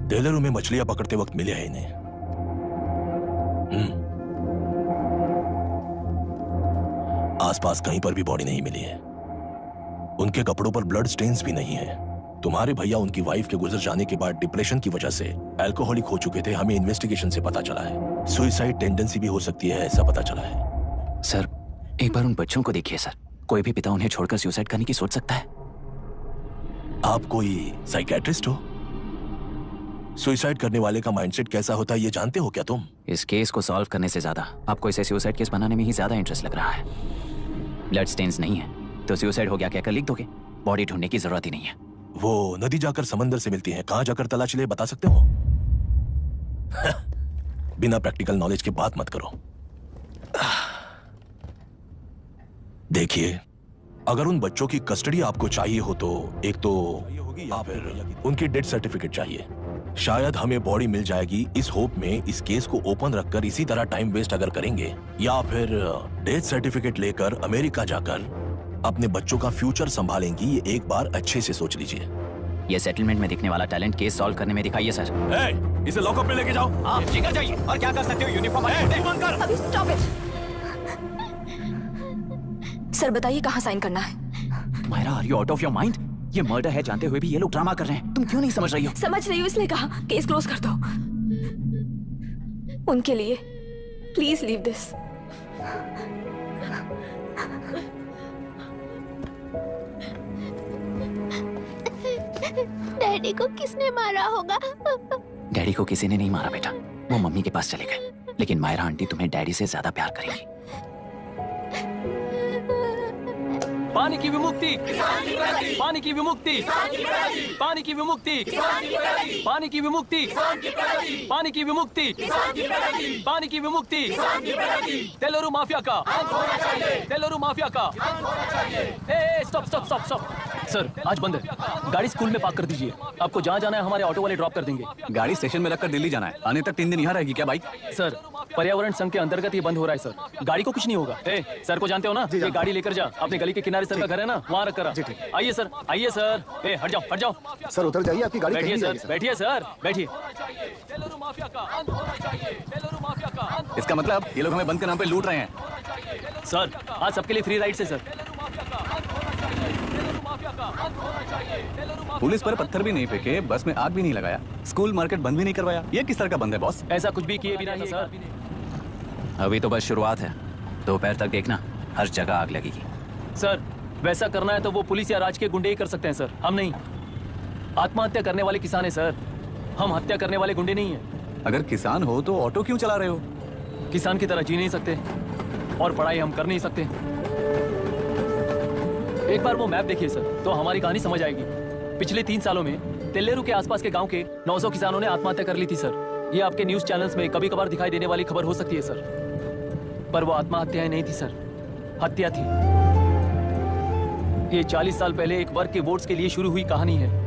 टेलरों में मछलियां पकड़ते वक्त मिले हैं इन्हें। आसपास कहीं पर भी बॉडी नहीं मिली है। उनके कपड़ों पर ब्लड स्टेन्स भी नहीं है। तुम्हारे भैया उनकी वाइफ के गुजर जाने के बाद डिप्रेशन की वजह से अल्कोहलिक हो चुके थे। हमें इन्वेस्टिगेशन से पता चला है सुसाइड टेंडेंसी भी हो सकती है, ऐसा पता चला है।
सर एक बार उन बच्चों को देखिए सर। कोई भी पिता उन्हें छोड़कर सुसाइड करने की सोच सकता है?
आप कोई साइकियाट्रिस्ट हो? सुसाइड करने वाले का माइंडसेट कैसा होता है ये जानते हो क्या तुम?
इस केस को सॉल्व करने से ज्यादा आपको इसे सुसाइड केस बनाने में ही ज्यादा इंटरेस्ट लग रहा है। ब्लड स्टेन्स नहीं है तो सुसाइड हो गया कहकर लिख दोगे। बॉडी ढूंढने की जरूरत ही नहीं है।
वो नदी जाकर समंदर से मिलती है, कहां जाकर तलाश ले बता सकते हो? बिना प्रैक्टिकल नॉलेज की बात मत करो। देखिए, अगर उन बच्चों की कस्टडी आपको चाहिए हो तो एक तो या फिर उनकी डेथ सर्टिफिकेट चाहिए। शायद हमें बॉडी मिल जाएगी इस होप में इस केस को ओपन रखकर इसी तरह टाइम वेस्ट अगर करेंगे, या फिर डेथ सर्टिफिकेट लेकर अमेरिका जाकर अपने बच्चों का फ्यूचर संभालेंगी। ये एक बार अच्छे से सोच लीजिए।
ये सेटलमेंट में दिखने वाला टैलेंट केस सॉल्व करने में दिखाइए सर।
इसे लॉकअप में लेके जाओ।
आप जी कर जाइए। और क्या कर सकते हो? यूनिफॉर्म
अभी स्टॉप इट। सर बताइए कहाँ साइन करना है?
Myra, are you out of your mind? ये मर्डर है जानते हुए भी ये लोग ड्रामा कर रहे हैं। तुम क्यों नहीं समझ रही हो?
समझ रही हूँ, इसलिए कहा केस क्लोज कर दो। उनके लिए प्लीज लीव दिस।
डैडी को किसने मारा होगा?
डैडी को किसी ने नहीं मारा बेटा, वो मम्मी के पास चले गए। लेकिन मायरा आंटी तुम्हें डैडी से ज्यादा प्यार करेंगी।
पानी की विमुक्ति, पानी की विमुक्ति, पानी की विमुक्ति, पानी की विमुक्ति, पानी की विमुक्ति, पानी की विमुक्ति, तेलुरु माफिया का, तेलुरु माफिया का। Stop stop stop stop. Sir आज बंद है, गाड़ी स्कूल में पार्क कर दीजिए। आपको जहाँ जाना है हमारे ऑटो वाले ड्रॉप कर देंगे।
गाड़ी स्टेशन में रखकर दिल्ली जाना है। आने तक 3 दिन यहाँ रहेगी क्या बाइक?
सर पर्यावरण संघ के अंतर्गत ये बंद हो रहा है सर। गाड़ी को कुछ नहीं होगा। सर को जानते हो ना, ये गाड़ी लेकर जा अपने गली के किनारे सर का घर है ना, वहाँ रख कर। आइए सर, आइए सर। हट जाओ हट जाओ।
सर उतर जाइए, आपकी गाड़ी
बैठिए सर, बैठिए सर, बैठिए।
इसका मतलब ये लोग हमें बंद के नाम पे लूट रहे हैं।
सर आज सबके लिए फ्री राइड से सर।
पुलिस पर पत्थर भी नहीं फेंके, बस में आग भी नहीं लगाया, स्कूल मार्केट बंद भी नहीं करवाया। ये किस तरह का बंद है बॉस?
ऐसा कुछ भी किए बिना ही सर।
अभी तो बस शुरुआत है, दोपहर तक देखना हर जगह आग लगेगी।
सर वैसा करना है तो वो पुलिस या राज के गुंडे ही कर सकते हैं सर, हम नहीं। आत्महत्या करने वाले किसान है सर, हम हत्या करने वाले गुंडे नहीं है।
अगर किसान हो तो ऑटो क्यों चला रहे हो?
किसान की तरह जी नहीं सकते और पढ़ाई हम कर नहीं सकते। एक बार वो मैप देखिए सर, तो हमारी कहानी समझ आएगी। पिछले 3 सालों में तेल्लेरू के आसपास के गांव के 900 किसानों ने आत्महत्या कर ली थी सर। ये आपके न्यूज चैनल्स में कभी कभार दिखाई देने वाली खबर हो सकती है सर, पर वो आत्महत्याएं नहीं थी सर, हत्या थी। ये 40 साल पहले एक वर्ग के वोट्स के लिए शुरू हुई कहानी है।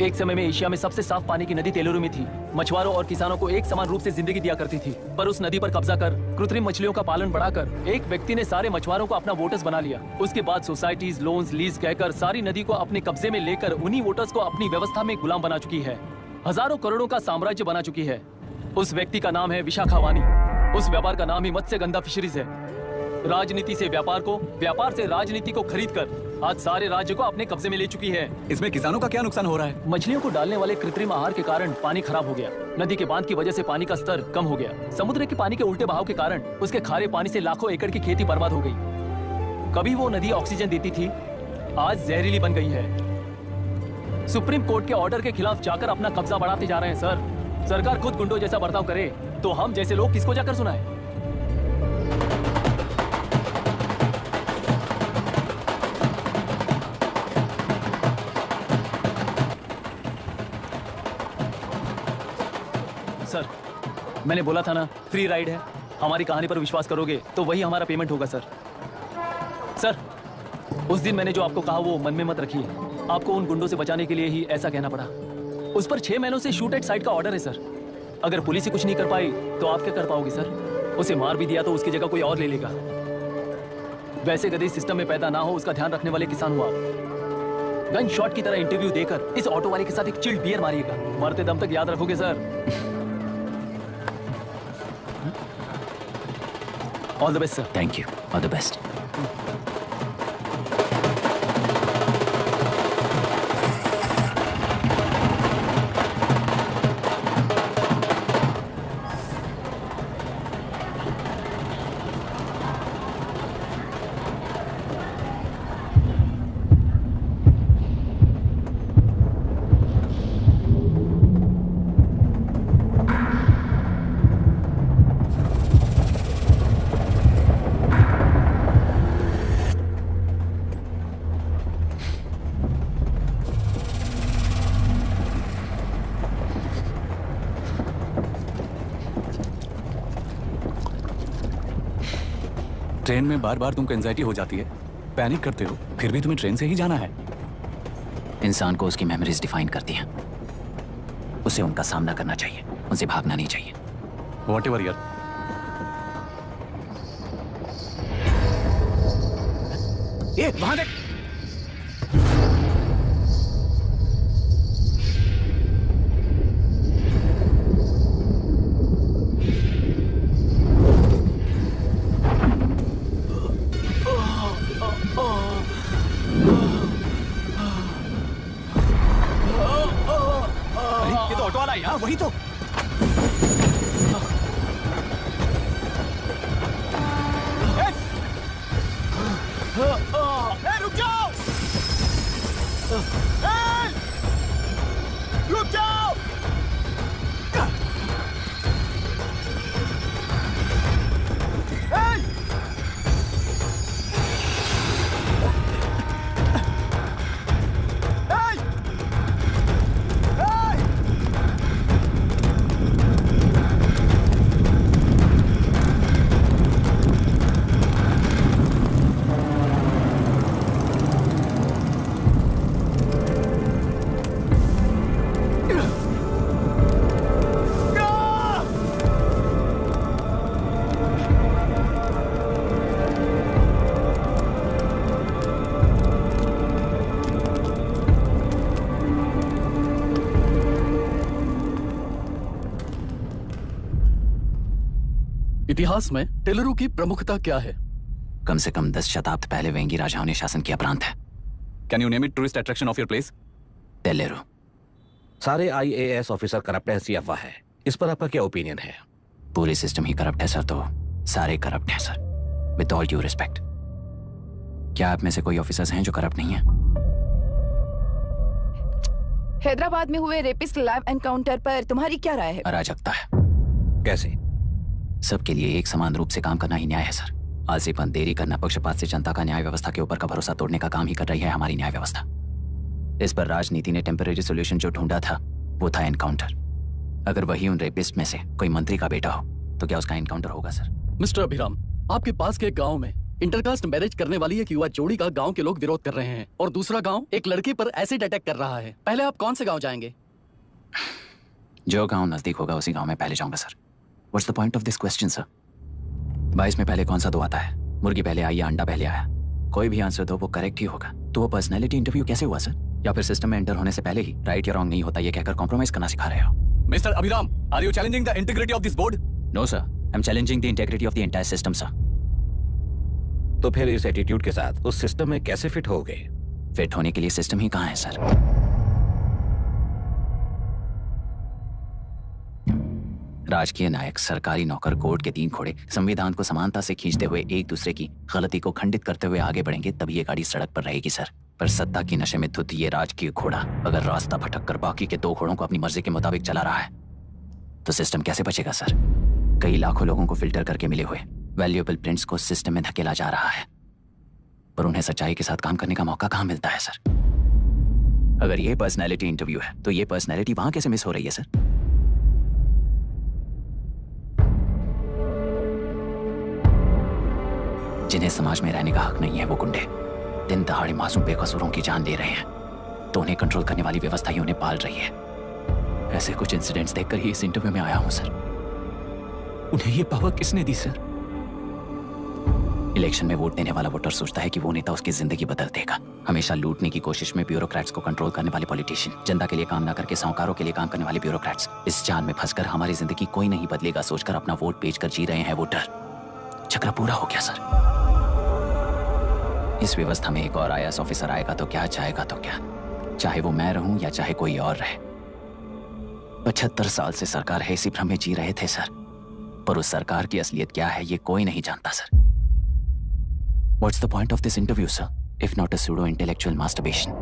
एक समय में एशिया में सबसे साफ पानी की नदी तेल्लेरू में थी। मछुआरों और किसानों को एक समान रूप से जिंदगी दिया करती थी, पर उस नदी पर कब्जा कर कृत्रिम मछलियों का पालन बढ़ाकर एक व्यक्ति ने सारे मछुआरों को अपना वोटर्स बना लिया। उसके बाद सोसाइटीज, लोन्स, लीज कहकर सारी नदी को अपने कब्जे में लेकर उन्हीं वोटर्स को अपनी व्यवस्था में गुलाम बना चुकी है। हजारों करोड़ों का साम्राज्य बना चुकी है। उस व्यक्ति का नाम है विशाखा वानी। उस व्यापार का नाम ही मत्स्यगंधा फिशरीज है। राजनीति से व्यापार को, व्यापार से राजनीति को खरीदकर आज सारे राज्य को अपने कब्जे में ले चुकी है।
इसमें किसानों का क्या नुकसान हो रहा है?
मछलियों को डालने वाले कृत्रिम आहार के कारण पानी खराब हो गया। नदी के बांध की वजह से पानी का स्तर कम हो गया। समुद्र के पानी के उल्टे बहाव के कारण उसके खारे पानी से लाखों एकड़ की खेती बर्बाद हो गई। कभी वो नदी ऑक्सीजन देती थी, आज जहरीली बन गई है। सुप्रीम कोर्ट के ऑर्डर के खिलाफ जाकर अपना कब्जा बढ़ाते जा रहे हैं सर। सरकार खुद गुंडों जैसा बर्ताव करे तो हम जैसे लोग किसको जाकर सुनाए? सर, मैंने बोला था ना, फ्री राइड है। हमारी कहानी पर विश्वास करोगे तो वही हमारा पेमेंट होगा सर। सर, उस दिन मैंने जो आपको कहा वो मन में मत रखिए। आपको उन गुंडों से बचाने के लिए ही ऐसा कहना पड़ा। उस पर 6 महीनों से शूट एट साइट का ऑर्डर है सर। अगर पुलिस ही कुछ नहीं कर पाई तो आप क्या कर पाओगे सर? उसे मार भी दिया तो उसकी जगह कोई और ले लेगा। वैसे कभी सिस्टम में पैदा ना हो उसका ध्यान रखने वाले किसान हुआ आप। गन शॉट की तरह इंटरव्यू देकर इस ऑटो वाले के साथ एक चिल्ड बियर मारिएगा। मरते दम तक याद रखोगे sir. All the best sir.
Thank you. All the best.
Train में बार बार तुमको एंजाइटी हो जाती है, पैनिक करते हो, फिर भी तुम्हें ट्रेन से ही जाना है।
इंसान को उसकी मेमोरीज डिफाइन करती हैं। उसे उनका सामना करना चाहिए, उनसे भागना नहीं चाहिए।
व्हाटएवर यार।
ये वहां देख।
वही तो।
रुक जाओ! रुक जाओ!
इतिहास में तेलुरु की प्रमुखता क्या है?
कम से कम 10 शताब्दी पहले वेंगी राजाओं ने शासन किया प्रांत है।
Can you name it tourist attraction of your place?
तेलुरु।
सारे IAS ऑफिसर करप्ट है, ऐसी अफवाह है। इस पर आपका क्या ओपिनियन है?
पूरी सिस्टम ही करप्ट है सर, तो सारे करप्ट हैं sir. With all due respect, क्या आप में से कोई ऑफिसर्स हैं जो करप्ट नहीं है?
हैदराबाद में हुए रेपिस्ट लाइव एनकाउंटर पर तुम्हारी क्या राय है?
अराजकता है।
कैसे?
सबके लिए एक समान रूप से काम करना ही न्याय है सर। आलसीपन, देरी करना, पक्षपात से जनता का न्याय व्यवस्था के ऊपर का भरोसा तोड़ने का काम ही कर रही है हमारी न्याय व्यवस्था। इस पर राजनीति ने टेम्परेरी सोल्यूशन जो ढूंढा था वो था एनकाउंटर। अगर वही उन रेपिस्ट में से कोई मंत्री का बेटा हो तो क्या उसका एनकाउंटर होगा सर?
मिस्टर अभिराम, आपके पास के एक गांव में इंटरकास्ट मैरिज करने वाली एक युवा जोड़ी का गांव के लोग विरोध कर रहे हैं और दूसरा गांव एक लड़की पर एसिड अटैक कर रहा है। पहले आप कौन से गांव जाएंगे?
जो गांव नजदीक होगा उसी गांव में पहले जाऊंगा sir. What's the point of this question sir? 22 में पहले कौन सा दो आता है? मुर्गी पहले आई या अंडा पहले आया? कोई भी आंसर दो वो करेक्ट ही होगा। तो वो पर्सनैलिटी इंटरव्यू कैसे हुआ सर? या फिर सिस्टम में एंटर होने से पहले ही राइट या रॉन्ग नहीं होता ये कहकर कॉम्प्रोमाइज करना सिखा रहे हो?
Mister Abhiram, are you challenging the integrity of this board?
No sir, I am challenging the integrity of the entire system sir.
तो फिर इस एटीट्यूड के साथ उस सिस्टम में कैसे फिट होगे?
फिट होने के लिए सिस्टम ही कहाँ है सर? राजकीय नायक, सरकारी नौकर, कोर्ट के 3 घोड़े संविधान को समानता से खींचते हुए एक दूसरे की गलती को खंडित करते हुए आगे बढ़ेंगे तभी ये गाड़ी सड़क पर रहेगी सर। पर सत्ता की नशे में धुत ये राजकीय घोड़ा अगर रास्ता भटक कर बाकी के 2 घोड़ों को अपनी मर्जी के मुताबिक चला रहा है तो सिस्टम कैसे बचेगा सर? कई लाखों लोगों को फिल्टर करके मिले हुए वैल्यूएबल प्रिंट्स को सिस्टम में धकेला जा रहा है, पर उन्हें सच्चाई के साथ काम करने का मौका कहाँ मिलता है सर? अगर ये पर्सनैलिटी इंटरव्यू है तो ये पर्सनैलिटी वहां कैसे मिस हो रही है सर? जिन्हें समाज में रहने का हक नहीं है वो गुंडे दिन दहाड़े मासूम बेकसूरों की जान ले रहे हैं तो उन्हें कंट्रोल करने वाली व्यवस्था ही उन्हें पाल रही है। ऐसे कुछ इंसिडेंट्स देखकर ही इस इंटरव्यू में आया हूं सर। उन्हें ये पावर किसने दी सर? इलेक्शन में वोट देने वाला वोटर सोचता है कि वो नेता उसकी जिंदगी बदल देगा। हमेशा लूटने की कोशिश में ब्यूरोक्रेट्स को कंट्रोल करने वाले पॉलिटिशियन, जनता के लिए काम ना करके साहूकारों के लिए काम करने वाले ब्यूरोक्रेट्स, इस जान में फंसकर हमारी जिंदगी कोई नहीं बदलेगा सोचकर अपना वोट बेचकर जी रहे हैं वोटर। चक्र पूरा हो गया सर। इस व्यवस्था में एक और IAS ऑफिसर आएगा तो क्या, जाएगा तो क्या, चाहे वो मैं रहूं या चाहे कोई और रहे। 75 साल से सरकार है इसी भ्रम में जी रहे थे सर, पर उस सरकार की असलियत क्या है ये कोई नहीं जानता sir. What's the point of this interview, sir, if not a pseudo-intellectual masturbation?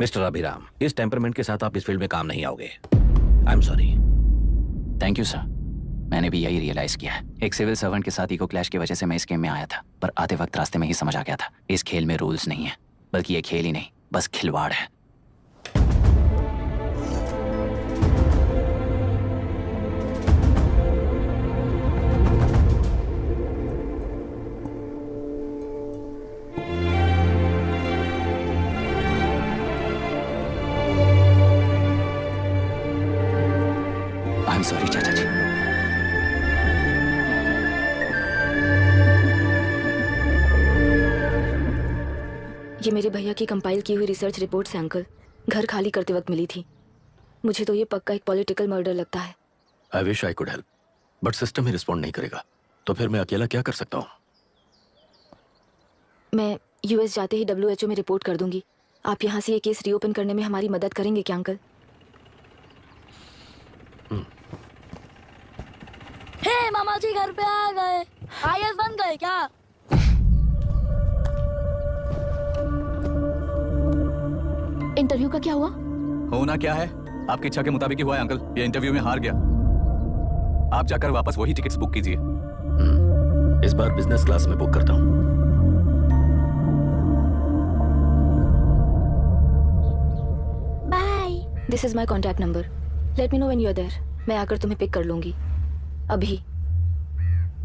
Mister Abhiram, इस टेम्परमेंट के साथ आप इस फील्ड में काम नहीं आओगे। आई am sorry.
Thank you sir. मैंने भी यही रियलाइज किया है। एक सिविल सर्वेंट के साथ ईगो क्लैश की वजह से मैं इस गेम में आया था, पर आते वक्त रास्ते में ही समझ आ गया था इस खेल में रूल्स नहीं है, बल्कि ये खेल ही नहीं बस खिलवाड़ है। आई एम सॉरी चाचा जी।
ये मेरे भैया की कंपाइल की हुई रिसर्च रिपोर्ट से अंकल, घर खाली करते वक्त मिली थी। मुझे तो ये पक्का एक पॉलिटिकल मर्डर लगता है।
I wish I could help, but system he respond नहीं करेगा, तो फिर मैं अकेला क्या कर सकता हूँ?
मैं US जाते ही WHO में रिपोर्ट कर दूंगी। आप यहाँ से ये केस रीओपन करने में हमारी मदद करेंगे क्या अंकल?
हे मामा जी घर पे आ गए। IAS बन गए क्या?
इंटरव्यू का क्या हुआ?
होना क्या है, आपकी इच्छा के मुताबिक ही हुआ है अंकल। ये इंटरव्यू में हार गया। आप जाकर वापस वही टिकट्स बुक कीजिए।
इस बार बिजनेस क्लास में बुक करता हूँ।
Bye.
This is my contact number. Let me know when you are there. मैं आकर तुम्हें पिक कर लूंगी। अभी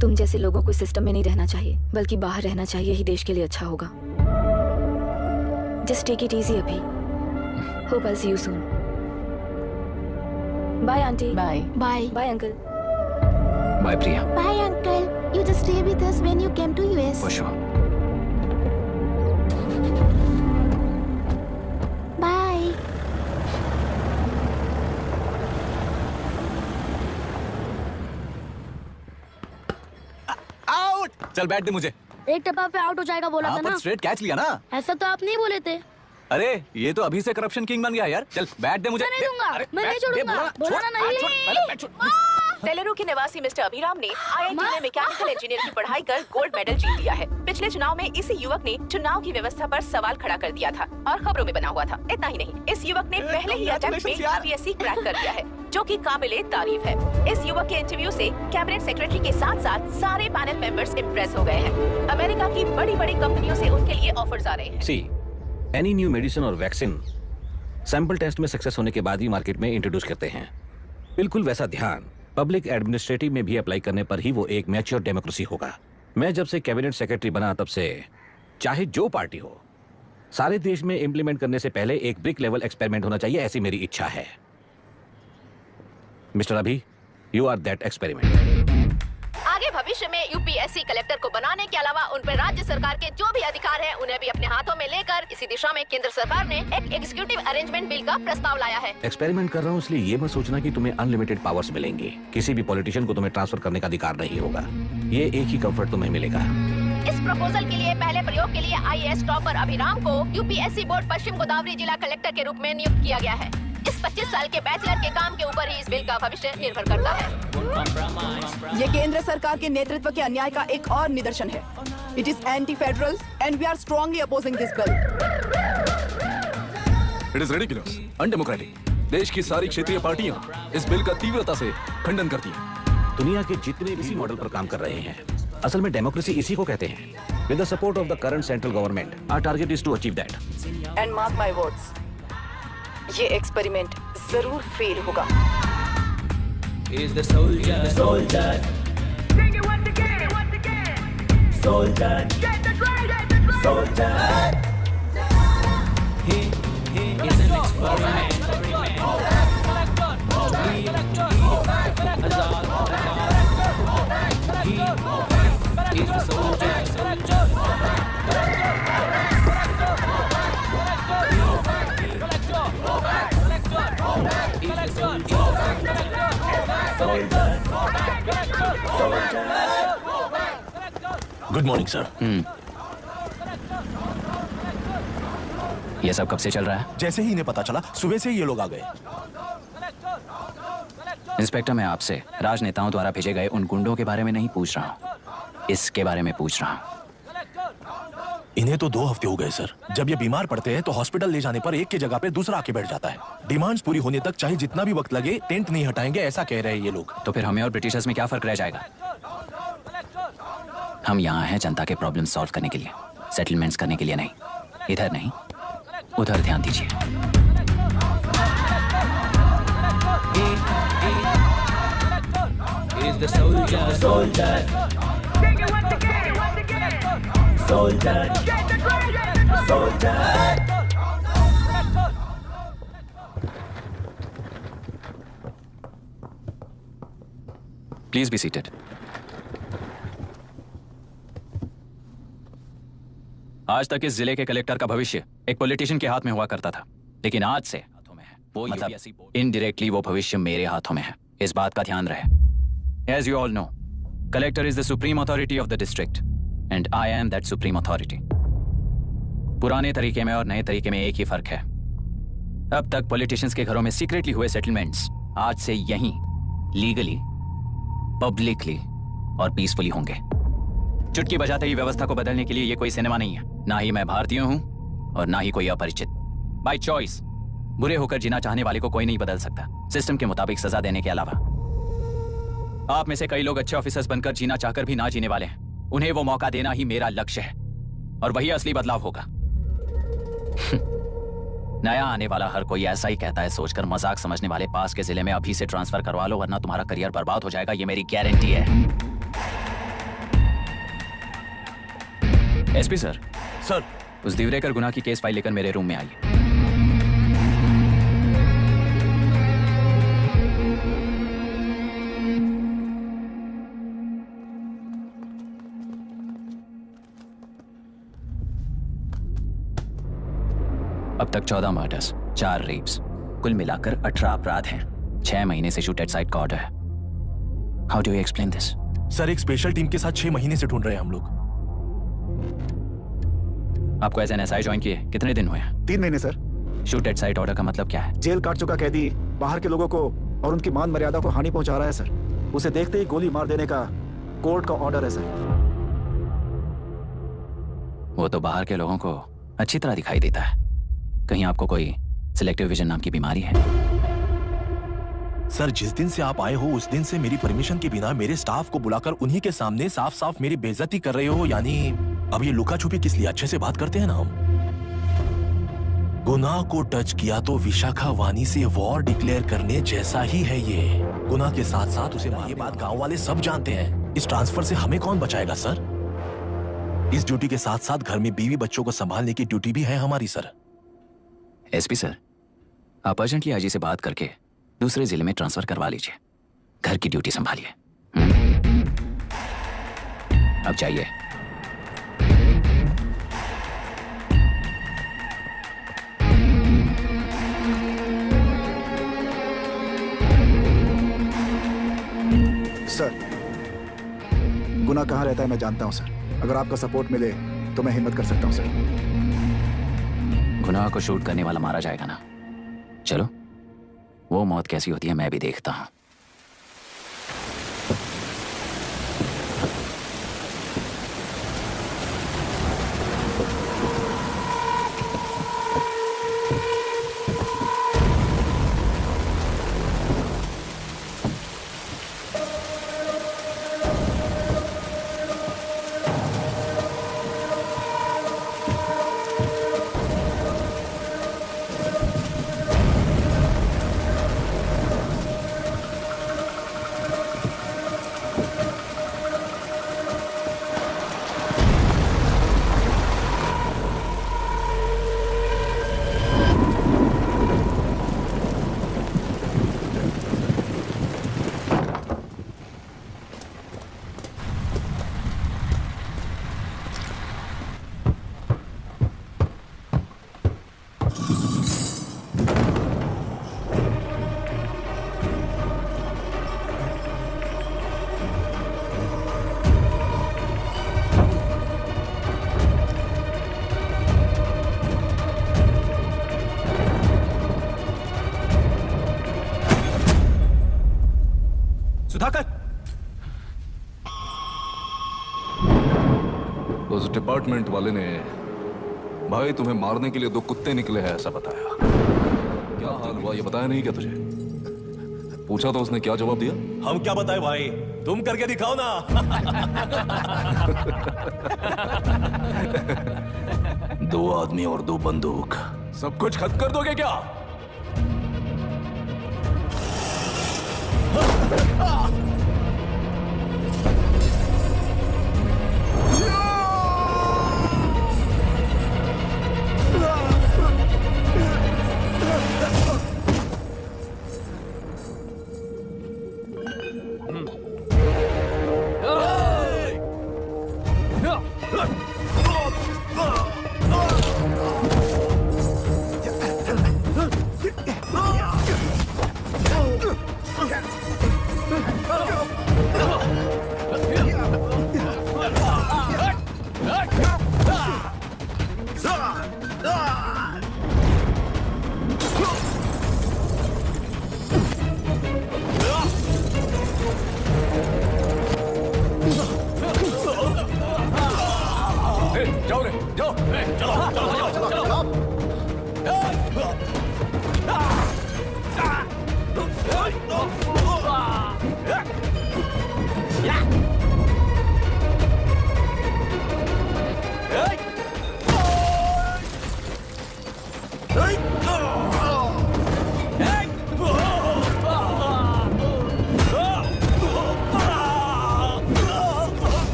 तुम जैसे लोगों को सिस्टम में नहीं रहना चाहिए, बल्कि बाहर रहना चाहिए ही देश के लिए अच्छा होगा। जस्ट टेक इट इजी अभी। Hope I see you soon. Bye aunty.
Bye.
Bye.
Bye uncle.
Bye Priya.
Bye uncle. You just stay with us when you came to US.
For sure.
Bye.
Out. चल बैठ दे मुझे।
एक टप्पा पे out हो जाएगा बोला था ना।
स्ट्रेट कैच लिया ना।
ऐसा तो आप नहीं बोले थे।
अरे ये तो अभी से करप्शन किंग बन गया यार। चल बैठ दे मुझे।
मैं नहीं दूंगा। मैं नहीं छोड़ूंगा। बोला ना नहीं।
तेलुरु के निवासी मिस्टर अभिराम ने IIT में मैकेनिकल इंजीनियर की पढ़ाई कर गोल्ड मेडल जीत लिया है। पिछले चुनाव में इसी युवक ने चुनाव की व्यवस्था पर सवाल खड़ा कर दिया था और खबरों में बना हुआ था। इतना ही नहीं, इस युवक ने पहले ही अटेम्प्ट में UPSC क्रैक कर दिया है। जो कि काबिले तारीफ है। इस युवक के इंटरव्यू से कैबिनेट सेक्रेटरी के साथ साथ सारे पैनल मेंबर्स इम्प्रेस हो गए हैं। अमेरिका की बड़ी बड़ी कंपनियों से उनके लिए ऑफर्स आ रहे हैं।
सी एनी न्यू मेडिसिन और वैक्सीन सैंपल टेस्ट में सक्सेस होने के बाद ही मार्केट में इंट्रोड्यूस करते हैं। बिल्कुल वैसा ध्यान पब्लिक एडमिनिस्ट्रेटिव में भी अप्लाई करने पर ही वो एक मैच्योर डेमोक्रेसी होगा। मैं जब से कैबिनेट सेक्रेटरी बना तब से चाहे जो पार्टी हो, सारे देश में इंप्लीमेंट करने से पहले एक ब्रिक लेवल एक्सपेरिमेंट होना चाहिए, ऐसी मेरी इच्छा है। मिस्टर अभी, यू आर दैट एक्सपेरिमेंट।
आगे भविष्य में यूपीएससी कलेक्टर को बनाने के अलावा उन पर राज्य सरकार के जो भी अधिकार हैं उन्हें भी अपने हाथों में लेकर इसी दिशा में केंद्र सरकार ने एक एग्जीक्यूटिव अरेंजमेंट बिल का प्रस्ताव लाया है।
एक्सपेरिमेंट कर रहा हूँ इसलिए ये मत सोचना कि तुम्हें अनलिमिटेड पावर्स मिलेंगे। किसी भी पॉलिटिशियन को तुम्हें ट्रांसफर करने का अधिकार नहीं होगा। ये एक ही कंफर्ट तुम्हें मिलेगा।
इस प्रपोजल के लिए पहले प्रयोग के लिए आईएएस टॉपर अभिराम को यूपीएससी बोर्ड पश्चिम गोदावरी जिला कलेक्टर के रूप में नियुक्त किया गया है। इस 25 साल के बैचलर के काम के ऊपर ही इस बिल का भविष्य निर्भर करता है।
ये केंद्र सरकार के नेतृत्व के अन्याय का एक और निदर्शन है। It is anti federal and we are strongly opposing this bill.
It is ridiculous, undemocratic. देश की सारी क्षेत्रीय पार्टियां इस बिल का तीव्रता से खंडन करती हैं।
दुनिया के जितने भी मॉडल पर काम कर रहे हैं, असल में डेमोक्रेसी इसी को कहते हैं। With the support of the current central government, our target is to achieve that.
And mark my words, ये एक्सपेरिमेंट जरूर फेल होगा।
Is the soldier, soldier. Sing it once again. Soldier. Get the great, soldier. He is an experiment. He is the soldier.
Good morning sir.
ये सब कब से चल रहा है?
जैसे ही इन्हें पता चला, सुबह से ही ये लोग आ गए।
इंस्पेक्टर, मैं आपसे राजनेताओं द्वारा भेजे गए उन गुंडों के बारे में नहीं पूछ रहा हूँ, इसके बारे में पूछ रहा हूँ।
इन्हें तो 2 हफ्ते हो गए सर। जब ये बीमार पड़ते हैं तो हॉस्पिटल ले जाने पर एक की जगह पे दूसरा आके बैठ जाता है। डिमांड्स पूरी होने तक चाहे जितना भी वक्त लगे, टेंट नहीं हटाएंगे, ऐसा कह रहे हैं ये लोग।
तो फिर हमें और ब्रिटिशर्स में क्या फर्क रह जाएगा? हम यहाँ हैं जनता के प्रॉब्लम सॉल्व करने के लिए, सेटलमेंट्स करने के लिए नहीं। इधर नहीं, उधर ध्यान दीजिए।
Is the soldier, soldier. Sing it once again. Soldier. Get the great, soldier.
Please be seated. आज तक इस जिले के कलेक्टर का भविष्य एक पॉलिटिशियन के हाथ में हुआ करता था, लेकिन आज से हाथों में है। वो मतलब इनडायरेक्टली वो भविष्य मेरे हाथों में है। इस बात का ध्यान रहे। As you all know, collector is the supreme authority of the district, and I am that supreme authority. पुराने तरीके में और नए तरीके में एक ही फर्क है। अब तक पॉलिटिशियंस के घरों में सीक्रेटली हुए सेटलमेंट्स आज से यहीं लीगली, पब्लिकली और पीसफुली होंगे। चुटकी बजाते ही व्यवस्था को बदलने के लिए ये कोई सिनेमा नहीं है। ना ही मैं भारतीय हूं और ना ही कोई अपरिचित। बाय चॉइस बुरे होकर जीना चाहने वाले को कोई नहीं बदल सकता, सिस्टम के मुताबिक सजा देने के अलावा। आप में से कई लोग अच्छे ऑफिसर्स बनकर जीना चाहकर भी ना जीने वाले हैं। उन्हें वो मौका देना ही मेरा लक्ष्य है और वही असली बदलाव होगा। नया आने वाला हर कोई ऐसा ही कहता है सोचकर मजाक समझने वाले पास के जिले में अभी से ट्रांसफर करवा लो, वरना तुम्हारा करियर बर्बाद हो जाएगा। ये मेरी गारंटी है। SP sir.
सर।
उस दिवरेकर गुना की केस फाइल लेकर मेरे रूम में आइए। अब तक 14 मर्डर्स, 4 रेप्स, कुल मिलाकर 18 अपराध हैं। 6 महीने से शूट एट साइट का ऑर्डर है। How do you explain this?
Sir, एक स्पेशल टीम के साथ 6 महीने से ढूंढ रहे हैं हम लोग।
आपको एज एन एसआई ज्वाइन किए कितने दिन हुए हैं?
3 महीने sir.
Shoot at site order का मतलब क्या है?
जेल काट चुका कैदी बाहर के लोगों को और उनकी मान मर्यादा को हानि पहुंचा रहा है सर। उसे देखते ही गोली मार देने का कोर्ट का ऑर्डर है सर।
वो तो बाहर के लोगों को अच्छी तरह दिखाई देता है। कहीं आपको कोई सिलेक्टिव विजन नाम की बीमारी है?
सर, जिस दिन से आप आए हो उस दिन से मेरी परमिशन के बिना मेरे स्टाफ को बुलाकर उन्हीं के सामने साफ साफ मेरी बेइज्जती कर रहे हो। यानी अब ये लुका छुपी किस लिए? अच्छे से बात करते हैं ना हम। गुनाह को टच किया तो विशाखा वानी से वॉर डिक्लेयर करने जैसा ही है ये। गुनाह के साथ साथ उसे ये बात गांव वाले सब जानते हैं। इस ट्रांसफर से हमें कौन बचाएगा सर? इस ड्यूटी के साथ साथ घर में बीवी बच्चों को संभालने की ड्यूटी भी है हमारी सर।
एसपी सर, आप अर्जेंटली आईजी से बात करके दूसरे जिले में ट्रांसफर करवा लीजिए। घर की ड्यूटी संभालिए। अब जाइए।
सर, गुनाह कहाँ रहता है मैं जानता हूं सर। अगर आपका सपोर्ट मिले तो मैं हिम्मत कर सकता हूं सर।
गुनाह को शूट करने वाला मारा जाएगा ना? चलो, वो मौत कैसी होती है मैं भी देखता हूं।
उस डिपार्टमेंट वाले ने भाई तुम्हें मारने के लिए 2 कुत्ते निकले हैं ऐसा बताया। क्या हाल हुआ ये बताया नहीं क्या तुझे? पूछा तो उसने क्या जवाब दिया?
हम क्या बताए भाई, तुम करके दिखाओ ना।
2 आदमी और 2 बंदूक, सब कुछ खत्म कर दोगे क्या?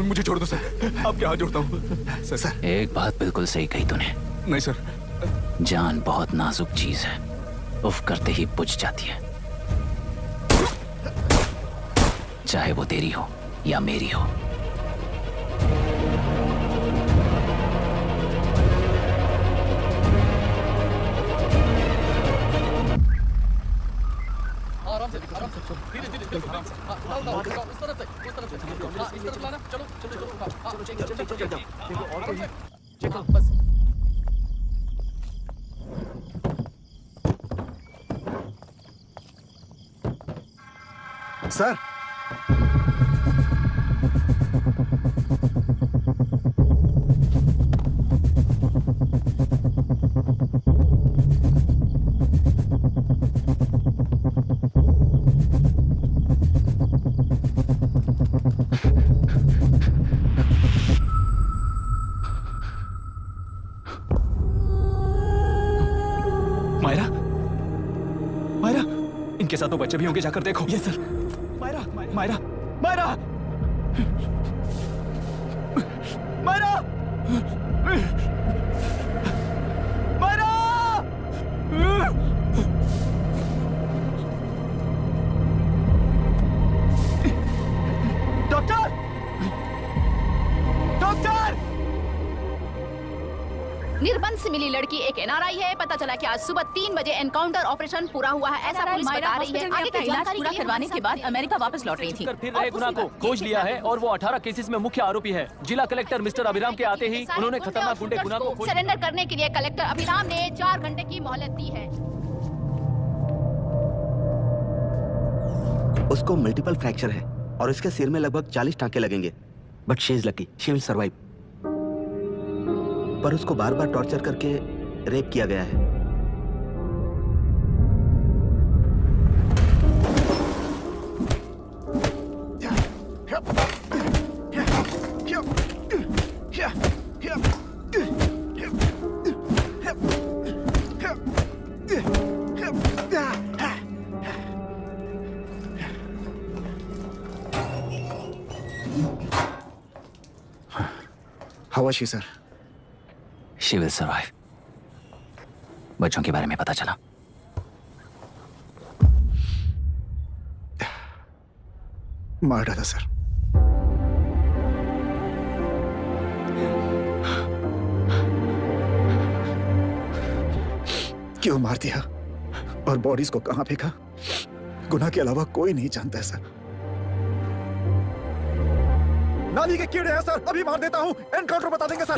मुझे छोड़ दो सर, आपके हाथ जोड़ता हूँ सर।
एक बात बिल्कुल सही कही तूने।
नहीं सर।
जान बहुत नाजुक चीज है, उफ करते ही बुझ जाती है, चाहे वो तेरी हो या मेरी हो।
आराम से धीरे धीरे आराम से। उस तरफ से इस तरफ लाना। चलो चेक करो बस।
सर
मायरा, मायरा, इनके साथ तो बच्चे भी होंगे, जाकर देखो। Yes sir. Myra, Myra, Myra, Myra, Myra, doctor, doctor.
निर्बंध से मिली लड़की एक एनआरआई है। पता चला कि आज सुबह 3 बजे एनकाउंटर ऑपरेशन पूरा हुआ है, ऐसा पुलिस बता रही है। आगे की जानकारी
पूरा करवाने के बाद अमेरिका वापस लौट रही थी।
फिर रहे गुना को खोज लिया है और वो 18 केसेस में मुख्य आरोपी है। जिला कलेक्टर मिस्टर अभिराम के आते ही उन्होंने खतरनाक गुंडे गुना को
सरेंडर करने के लिए कलेक्टर अभिराम ने 4 घंटे की मोहलत दी है।
उसको मल्टीपल फ्रैक्चर है और इसके सिर में लगभग 40 टांके लगेंगे, but she is lucky, she will survive. पर उसको बार बार टॉर्चर करके रेप किया गया है।
How was she, sir?
She will survive. बच्चों के बारे में पता चला?
मार डाला सर। क्यों मार दिया और बॉडीज को कहां फेंका, गुनाह के अलावा कोई नहीं जानता है सर। नाली के कीड़े हैं सर, अभी मार देता हूं, एनकाउंटर बता देंगे सर।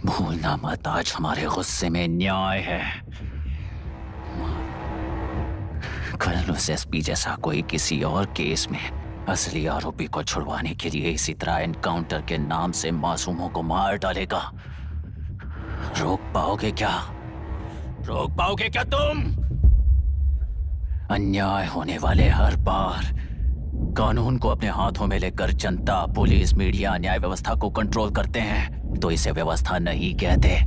भूलना मत, आज हमारे गुस्से में न्याय है। कल उस एसपी जैसा कोई किसी और केस में असली आरोपी को छुड़वाने के लिए इसी तरह एनकाउंटर के नाम से मासूमों को मार डालेगा। रोक पाओगे क्या? रोक पाओगे क्या तुम? अन्याय होने वाले हर बार कानून को अपने हाथों में लेकर जनता, पुलिस, मीडिया, न्याय व्यवस्था को कंट्रोल करते हैं, तो इसे व्यवस्था नहीं कहते।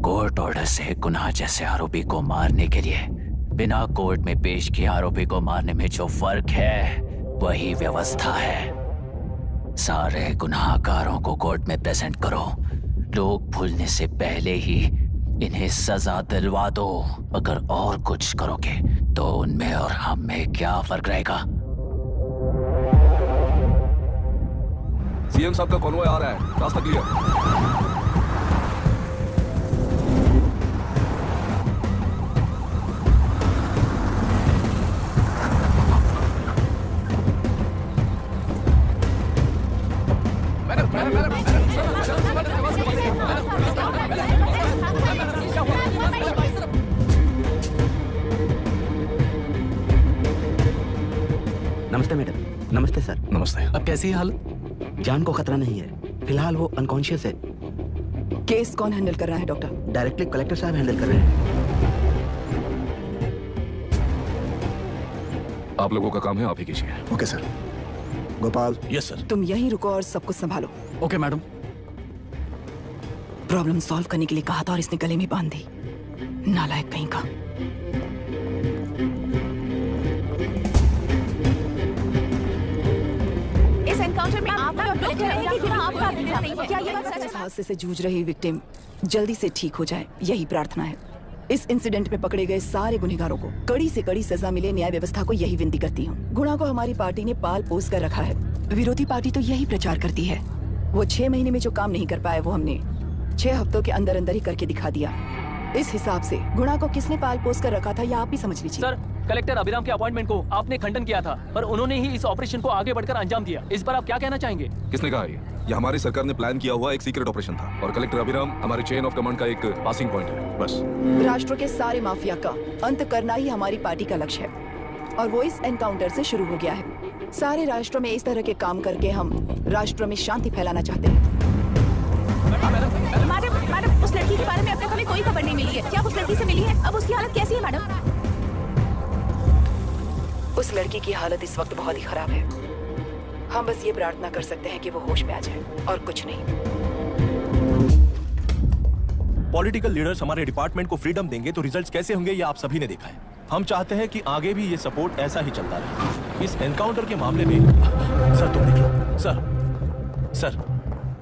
कोर्ट ऑर्डर से गुनाह जैसे आरोपी को मारने के लिए बिना कोर्ट में पेश किए आरोपी को मारने में जो फर्क है वही व्यवस्था है। सारे गुनाहगारों को कोर्ट में प्रेजेंट करो, लोग भूलने से पहले ही इन्हें सजा दिलवा दो। अगर और कुछ करोगे तो उनमें और हम में क्या फर्क रहेगा?
सीएम साहब का कॉन्वॉय आ रहा है, रास्ता क्लियर।
नमस्ते मैडम। नमस्ते सर।
नमस्ते।
अब कैसी है हालत?
जान को खतरा नहीं है, फिलहाल वो अनकॉन्शियस है।
केस कौन हैंडल कर रहा है डॉक्टर?
डायरेक्टली कलेक्टर साहब हैंडल कर रहे हैं।
आप लोगों का काम है, आप ही कीजिए।
Okay sir. Gopal.
Yes sir.
तुम यहीं रुको और सब कुछ संभालो।
Okay madam.
प्रॉब्लम सॉल्व करने के लिए कहा था और इसने गले में बांध दी। नालायक कहीं का।
हैं कि गुनाह आपका नहीं है। क्या ये बात सच है?
इस हादसे से जूझ रही विक्टिम जल्दी से ठीक हो जाए, यही प्रार्थना है। इस इंसिडेंट में पकड़े गए सारे गुनहगारों को कड़ी से कड़ी सजा मिले, न्याय व्यवस्था को यही विनती करती हूँ। गुणा को हमारी पार्टी ने पाल पोस कर रखा है। विरोधी पार्टी तो यही प्रचार करती है। वो 6 महीने में जो काम नहीं कर पाए वो हमने 6 हफ्तों के अंदर अंदर ही करके दिखा दिया। इस हिसाब से गुणा को किसने पाल पोस कर रखा था, या आप ही समझ लीजिए।
सर, कलेक्टर अभिराम के अपॉइंटमेंट को आपने खंडन किया था, पर उन्होंने ही इस ऑपरेशन को आगे बढ़कर अंजाम दिया। इस पर आप क्या कहना चाहेंगे?
किसने कहा ये हमारी सरकार ने प्लान किया हुआ एक सीक्रेट ऑपरेशन था और कलेक्टर अभिराम हमारे चेन ऑफ कमांड का एक पासिंग पॉइंट है, बस।
राष्ट्र के सारे माफिया का अंत करना ही हमारी पार्टी का लक्ष्य है और वो इस एनकाउंटर से शुरू हो गया है। सारे राष्ट्रों में इस तरह के काम करके हम राष्ट्र में शांति फैलाना चाहते हैं।
मैडम, उस लड़की के बारे में अब तक हमें कोई खबर नहीं मिली है। क्या उस लड़की से मिली है? अब उसकी हालत कैसी है मैडम?
उस लड़की की हालत इस वक्त बहुत ही खराब है। हम बस ये प्रार्थना कर सकते हैं कि वो होश में आ जाए और कुछ नहीं।
पॉलिटिकल लीडर्स हमारे डिपार्टमेंट को फ्रीडम देंगे तो रिजल्ट्स कैसे होंगे ये आप सभी ने देखा है। हम चाहते हैं कि आगे भी ये सपोर्ट ऐसा ही चलता रहे। इस एनकाउंटर के मामले में सर तुम देखिए।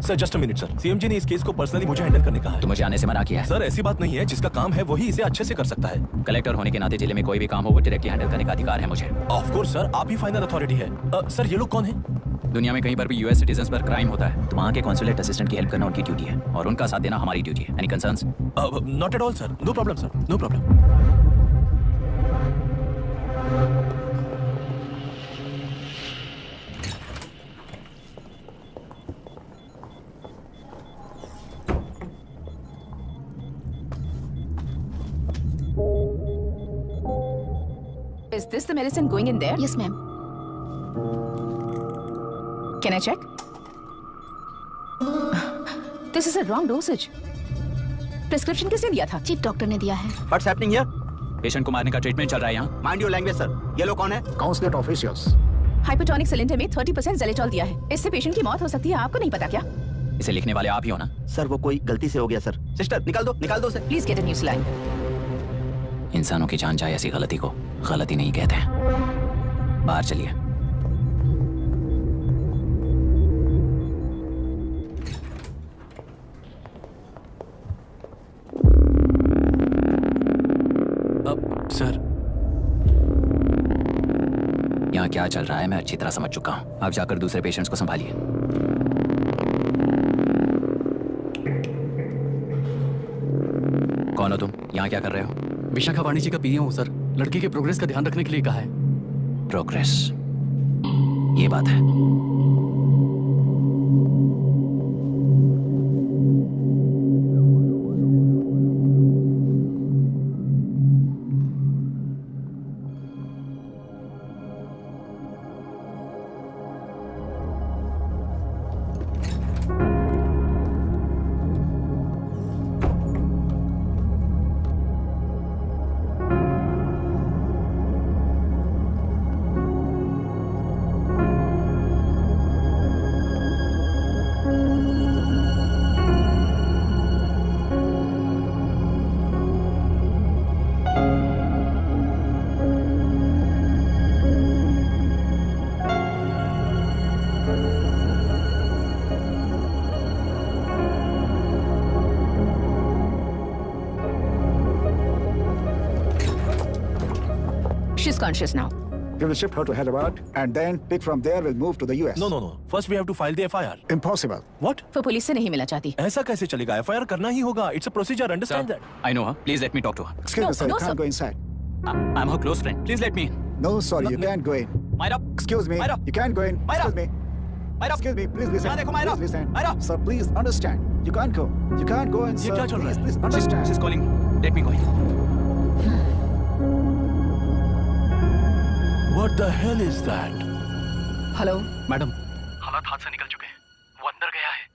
Sir just a minute sir. CM ji ने इस केस को पर्सनली मुझे हैंडल करने कहा है।
तो मुझे आने से मना किया है।
सर ऐसी बात नहीं है, जिसका काम है वही इसे अच्छे से कर सकता है।
कलेक्टर होने के नाते जिले में कोई भी काम हो वो डायरेक्टली हैंडल करने का अधिकार है मुझे।
ऑफ कोर्स सर, आप ही फाइनल अथॉरिटी है। सर ये लोग कौन है?
दुनिया में कहीं पर भी यूएस सिटीजन्स पर क्राइम होता है तो वहाँ के कॉन्सुलेट असिस्टेंट की हेल्प करना उनकी ड्यूटी है और उनका साथ देना हमारी ड्यूटी है। Any concerns?
Not at all sir, no problem sir, no problem.
Is this the medicine going in there?
Yes, ma'am.
Can I check? This is a wrong dosage. Prescription किसने दिया था?
चीफ डॉक्टर ने दिया है।
What's happening here?
Patient को मारने का treatment चल रहा है यहाँ।
Mind your language, sir. ये लोग कौन है?
Consulate officials.
हाइपोटोनिक सिलेंडर में 30% ज़ेलेटॉल दिया है। इससे पेशेंट की मौत हो सकती है। आपको नहीं पता क्या?
इसे लिखने वाले आप ही हो ना?
सर वो कोई गलती से हो गया सर। सिस्टर निकाल दो उसे।
Please get a new saline.
इंसानों की जान जाए ऐसी गलती को गलती नहीं कहते हैं। बाहर चलिए।
सर
यहाँ क्या चल रहा है मैं अच्छी तरह समझ चुका हूँ। आप जाकर दूसरे पेशेंट्स को संभालिए। कौन हो तुम? यहाँ क्या कर रहे हो?
विशाखा वाणी जी का पीए हूँ सर। लड़की के प्रोग्रेस का ध्यान रखने के लिए कहा है।
प्रोग्रेस, ये बात है।
She's conscious now.
We will shift her to Hyderabad and then pick from there. We'll move to the US.
No. First we have to file the FIR.
Impossible.
What?
वो पुलिस से नहीं मिलना चाहती।
ऐसा कैसे चलेगा? FIR करना ही होगा। It's a procedure. Understand that?
I know her. Please let me talk to her.
Excuse me, sir. You can't go inside.
I'm her close friend. Please let me in.
No, sorry, you can't go in.
Myra.
Excuse me.
Myra.
You can't go in.
Myra.
Excuse me.
Myra.
Excuse me. Please listen.
यहाँ देखो Myra.
Please listen.
Myra.
Sir, please understand. You can't go. You can't go in, sir.
ये क्या चल रहा है?
Please understand.
She's calling me. Let me go in.
What the hell is that?
Hello
madam, हालात हाथ से निकल चुके हैं। वो अंदर गया है।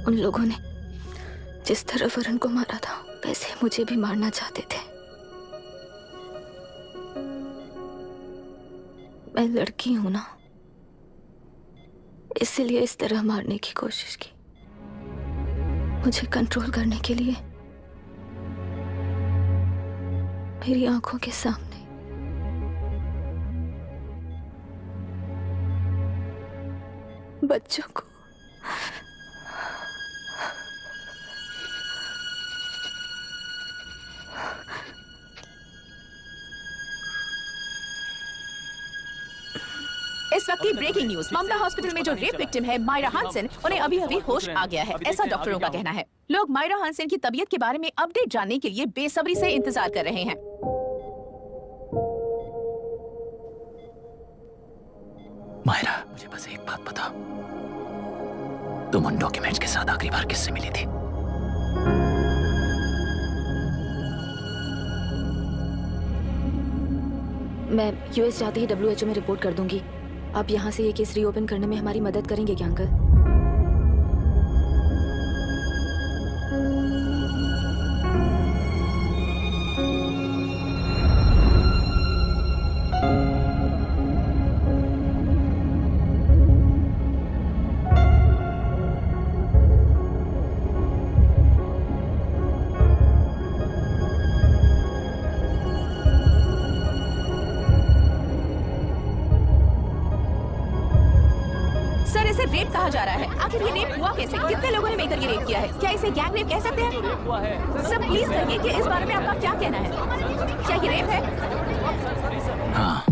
उन लोगों ने जिस तरह वरुण को मारा था वैसे मुझे भी मारना चाहते थे। मैं लड़की हूं ना, इसलिए इस तरह मारने की कोशिश की। मुझे कंट्रोल करने के लिए मेरी आंखों के सामने बच्चों को
इस वक्त की ब्रेकिंग न्यूज, ममता हॉस्पिटल में जो रेप विक्टिम है मायरा हानसन, उन्हें अभी अभी होश आ गया है, ऐसा डॉक्टरों का कहना है। लोग मायरा हानसन की तबीयत के बारे में अपडेट जानने के लिए बेसब्री से इंतजार कर रहे हैं।
मायरा, मुझे बस एक बात बता, तुम उन डॉक्यूमेंट्स के साथ आखिरी बार किससे मिली थी?
मैं यूएस जाते ही WHO में रिपोर्ट कर दूंगी। आप यहाँ से ये केस रीओपन करने में हमारी मदद करेंगे क्या अंकल?
रेप कहा जा रहा है। आखिर ये रेप हुआ कैसे? कितने लोगों ने मिलकर ये रेप किया है? क्या इसे गैंग रेप कह सकते हैं? सर प्लीज कहिए कि इस बारे में आपका क्या कहना है? क्या ये रेप है?
हाँ,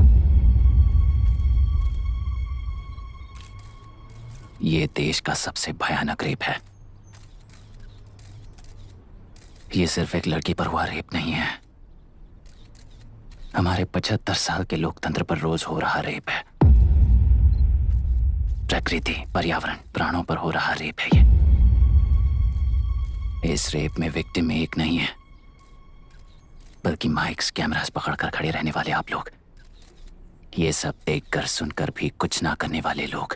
ये देश का सबसे भयानक रेप है। ये सिर्फ एक लड़की पर हुआ रेप नहीं है, हमारे 75 साल के लोकतंत्र पर रोज हो रहा रेप है। प्रकृति, पर्यावरण, प्राणों पर हो रहा रेप है ये। इस रेप में विक्टिम एक नहीं है, बल्कि माइक्स, कैमरास पकड़कर खड़े रहने वाले आप लोग, ये सब देखकर सुनकर भी कुछ ना करने वाले लोग।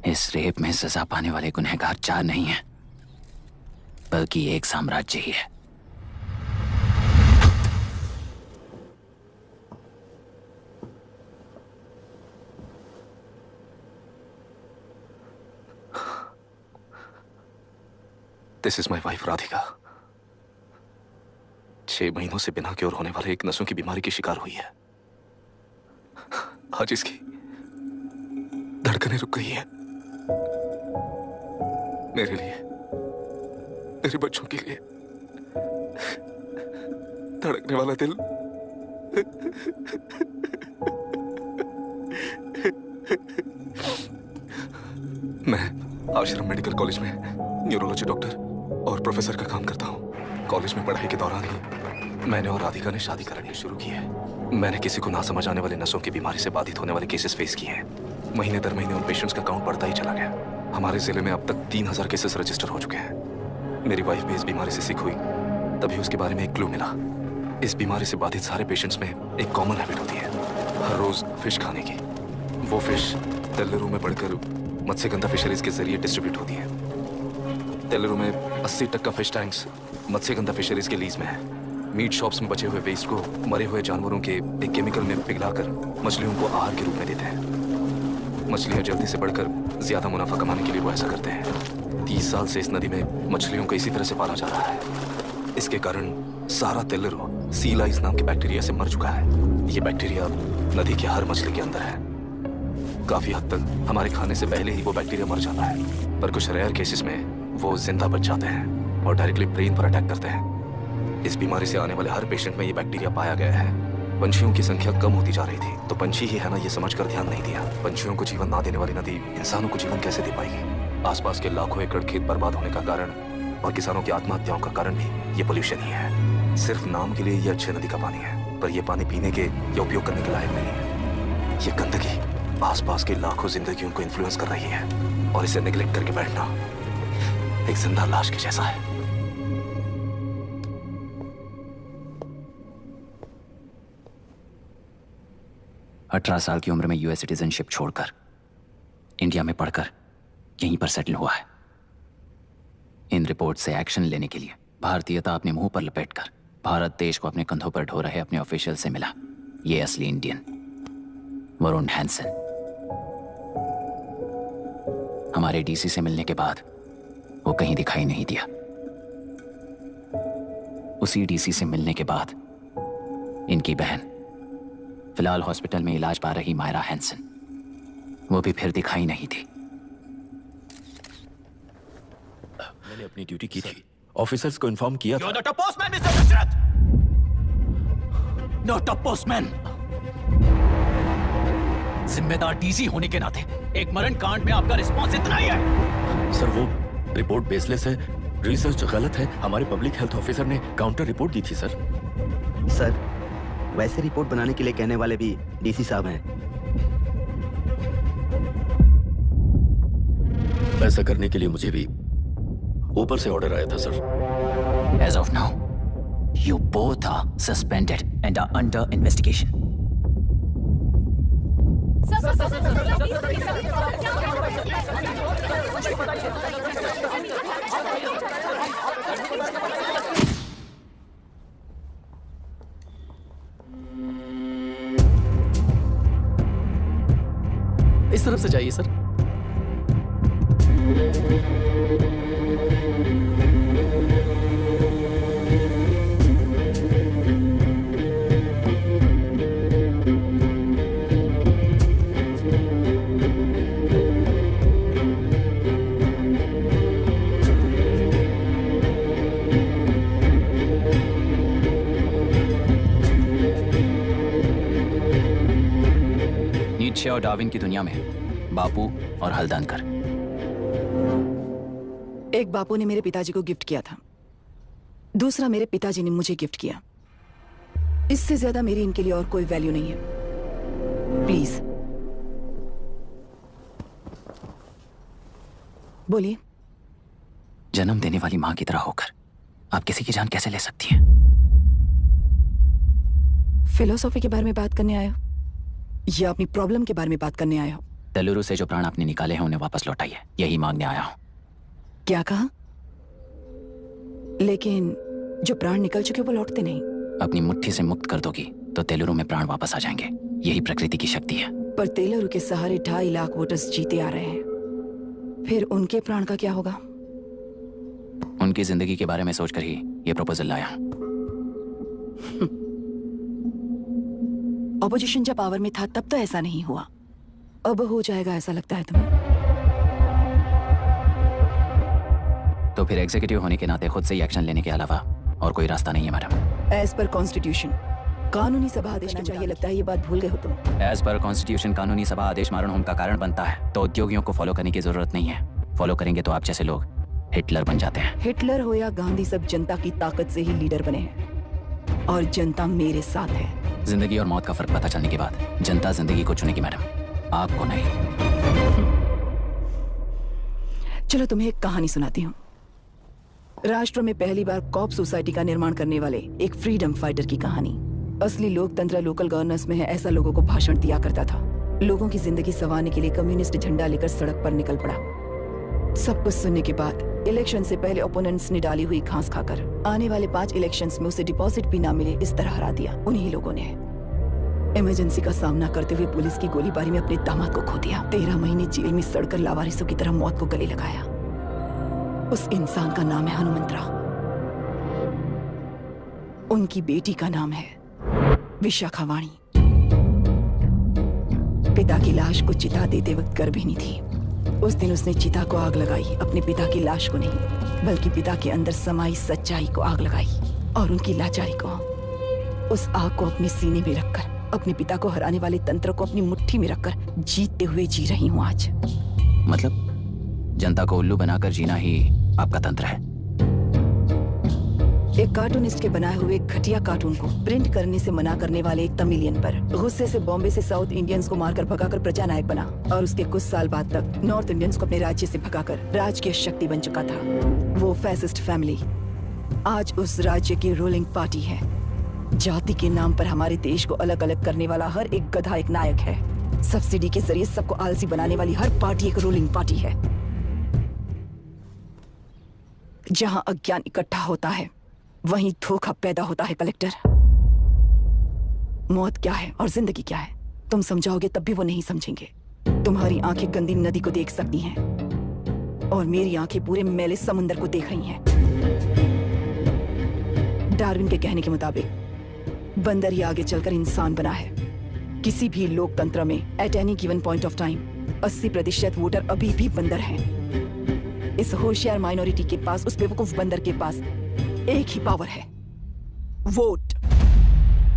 इस रेप में सजा पाने वाले गुनहगार 4 नहीं हैं, बल्कि एक साम्राज्य ही है।
This is my wife Radhika. 6 महीनों से बिना क्योर होने वाले एक नसों की बीमारी की शिकार हुई है। आज इसकी धड़कनें रुक गई है। मेरे लिए, मेरे बच्चों के लिए धड़कने वाला दिल मैं आश्रम मेडिकल कॉलेज में न्यूरोलॉजी डॉक्टर और प्रोफेसर का काम करता हूँ। कॉलेज में पढ़ाई के दौरान ही मैंने और राधिका ने शादी करनी शुरू की है। मैंने किसी को ना समझ आने वाले नसों की बीमारी से बाधित होने वाले केसेस फेस किए हैं। महीने दर महीने उन पेशेंट्स का काउंट बढ़ता ही चला गया। हमारे जिले में अब तक 3000 केसेस रजिस्टर हो चुके हैं। मेरी वाइफ भी इस बीमारी से सिक हुई, तभी उसके बारे में एक क्लू मिला। इस बीमारी से बाधित सारे पेशेंट्स में एक कॉमन हैबिट होती है, हर रोज फिश खाने की। वो फिश तेलुरु में बढ़कर मत्स्यगंधा फिशरीज के जरिए डिस्ट्रीब्यूट होती है। तेलुरु में 80% फिश टैंक्स मत्स्यगंधा फिशरीज के लीज में है। मीट शॉप्स में बचे हुए वेस्ट को मरे हुए जानवरों के एक केमिकल में पिघलाकर मछलियों को आहार के रूप में देते हैं। मछलियां जल्दी से बढ़कर ज्यादा मुनाफा कमाने के लिए वो ऐसा करते हैं। 30 साल से इस नदी में मछलियों को इसी तरह से पाला जा रहा है। इसके कारण सारा तेलुरु सी लाइस नाम के बैक्टीरिया से मर चुका है। ये बैक्टीरिया नदी के हर मछली के अंदर है। काफी हद तक हमारे खाने से पहले ही वो बैक्टीरिया मर जाता है, पर कुछ रेयर केसेस में वो जिंदा बच जाते हैं और डायरेक्टली ब्रेन पर अटैक करते हैं। इस बीमारी से आने वाले हर पेशेंट में ये बैक्टीरिया पाया गया है। पंछियों की संख्या कम होती जा रही थी, तो पंछी ही है ना ये समझकर ध्यान नहीं दिया। पंछियों को जीवन ना देने वाली नदी इंसानों को जीवन कैसे दे पाएगी? आसपास के लाखों एकड़ खेत बर्बाद होने का कारण और किसानों की आत्महत्याओं का कारण भी ये पोल्यूशन ही है। सिर्फ नाम के लिए ये अच्छे नदी का पानी है, पर यह पानी पीने के या उपयोग करने के लायक नहीं है। ये गंदगी आसपास के लाखों जिंदगियों को इन्फ्लुएंस कर रही है और इसे नेग्लेक्ट करके बैठना एक जिंदा लाश के जैसा है।
अठारह साल की उम्र में यूएस सिटीजनशिप छोड़कर इंडिया में पढ़कर यहीं पर सेटल हुआ है। इन रिपोर्ट से एक्शन लेने के लिए भारतीयता अपने मुंह पर लपेटकर भारत देश को अपने कंधों पर ढो रहे अपने ऑफिशियल से मिला ये असली इंडियन वरुण हैंसन। हमारे डीसी से मिलने के बाद वो कहीं दिखाई नहीं दिया। उसी डीसी से मिलने के बाद इनकी बहन फिलहाल हॉस्पिटल में इलाज पा रही मायरा हैंसन, वो भी फिर दिखाई नहीं थी।
मैंने अपनी ड्यूटी की थी, ऑफिसर्स को इन्फॉर्म किया था।
You're not a postman, Mr. Dashrath! Not a postman!
जिम्मेदार डीसी होने के नाते एक मरण कांड में आपका रिस्पॉन्स इतना ही है।
सर वो रिपोर्ट बेसलेस है, रिसर्च गलत है। हमारे पब्लिक हेल्थ ऑफिसर ने काउंटर रिपोर्ट दी थी सर।
सर वैसे रिपोर्ट बनाने के लिए कहने वाले भी डीसी साहब हैं।
ऐसा करने के लिए मुझे भी ऊपर से ऑर्डर आया था sir.
As of now, you both are suspended and are under investigation.
इस तरफ से जाइए सर।
नीत्शे और डार्विन की दुनिया में बापू और हल्दनकर।
एक बापू ने मेरे पिताजी को गिफ्ट किया था, दूसरा मेरे पिताजी ने मुझे गिफ्ट किया। इससे ज्यादा मेरी इनके लिए और कोई वैल्यू नहीं है। प्लीज बोलिए।
जन्म देने वाली मां की तरह होकर आप किसी की जान कैसे ले सकती हैं?
फिलोसॉफी के बारे में बात करने आए हो या अपनी प्रॉब्लम के बारे में बात करने आए हो?
तेलुरु से जो प्राण आपने निकाले हैं उन्हें वापस लौटाइए, यही मांगने आया हूं।
क्या कहा? लेकिन जो प्राण निकल चुके वो लौटते नहीं।
अपनी मुट्ठी से मुक्त कर दोगी तो तेलुरु में प्राण वापस आ जाएंगे, यही प्रकृति की शक्ति है।
पर तेलुरु के सहारे 2.5 लाख वोटर्स जीते आ रहे हैं, फिर उनके प्राण का क्या होगा?
उनकी जिंदगी के बारे में सोचकर ही ये प्रपोजल लाया।
ऑपोजिशन जब पावर में था तब तो ऐसा नहीं हुआ, अब हो जाएगा ऐसा लगता है तुम्हें?
तो फिर एग्जीक्यूटिव होने के नाते खुद से ही एक्शन लेने के अलावा और कोई रास्ता नहीं है मैडम।
एज पर कॉन्स्टिट्यूशन कानूनी सभा आदेश ना चाहिए, लगता है ये बात भूल गए हो तुम।
एज पर कॉन्स्टिट्यूशन कानूनी सभा आदेश मारण होम का कारण बनता है, तो उद्योगियों को फॉलो करने की जरूरत नहीं है। फॉलो करेंगे तो आप जैसे लोग हिटलर बन जाते हैं।
हिटलर हो या गांधी, सब जनता की ताकत से ही लीडर बने हैं और जनता मेरे साथ है।
जिंदगी और मौत का फर्क पता चलने के बाद जनता जिंदगी को चुनेगी मैडम, आपको नहीं।
चलो तुम्हें एक कहानी सुनाती हूँ। राष्ट्र में पहली बार कॉप सोसाइटी का निर्माण करने वाले एक फ्रीडम फाइटर की कहानी। असली लोकतंत्र लोकल गवर्नेंस में है, ऐसा लोगों को भाषण दिया करता था। लोगों की जिंदगी संवारने के लिए कम्युनिस्ट झंडा लेकर सड़क पर निकल पड़ा। सब कुछ सुनने के बाद इलेक्शन से पहले ओपोनेंट्स ने डाली हुई घास खाकर आने वाले 5 इलेक्शंस में उसे डिपॉजिट भी ना मिले इस तरह हरा दिया। उन्हीं लोगों ने इमरजेंसी का सामना करते हुए पुलिस की गोलीबारी में अपने दामाद को खो दिया। 13 महीने जेल में सड़कर लावारिसों की तरह मौत को गले लगाया। उस इंसान का नाम है हनुमंतरा। उनकी बेटी का नाम है विशाखावाणी। पिता की लाश को चिता देते वक्त गर्भिणी थी। उस दिन उसने चिता को आग लगाई, अपने पिता की लाश को नहीं बल्कि पिता के अंदर समाई सच्चाई को आग लगाई और उनकी लाचारी को। उस आग को अपने सीने में रखकर अपने पिता को हराने वाले तंत्र को अपनी मुट्ठी में रखकर जीतते हुए जी रही हूँ आज।
मतलब जनता को उल्लू बनाकर जीना ही आपका तंत्र है?
एक कार्टूनिस्ट के बनाए हुए घटिया कार्टून को प्रिंट करने से मना करने वाले एक तमिलियन पर गुस्से से बॉम्बे से साउथ इंडियंस को मारकर भगाकर प्रजानायक बना और उसके कुछ साल बाद तक नॉर्थ इंडियंस को अपने राज्य से भगाकर राजकीय शक्ति बन चुका था। वो फैसिस्ट फैमिली आज उस राज्य की रूलिंग पार्टी है। जाति के नाम पर हमारे देश को अलग अलग करने वाला हर एक गधा एक नायक है। सब्सिडी के जरिए सबको आलसी बनाने वाली हर पार्टी एक रूलिंग पार्टी है। जहां अज्ञान इकट्ठा होता है वहीं धोखा पैदा होता है कलेक्टर। मौत क्या है और जिंदगी क्या है तुम समझाओगे तब भी वो नहीं समझेंगे। तुम्हारी आंखें गंदी नदी को देख सकती हैं और मेरी आंखें पूरे मैले समुंदर को देख रही हैं। डार्विन के कहने के मुताबिक बंदर ही आगे चलकर इंसान बना है। किसी भी लोकतंत्र में at any given point of time 80% voter अभी भी बंदर हैं। इस होशियार माइनॉरिटी के पास, उस बेवकूफ बंदर के पास एक ही पावर है, वोट।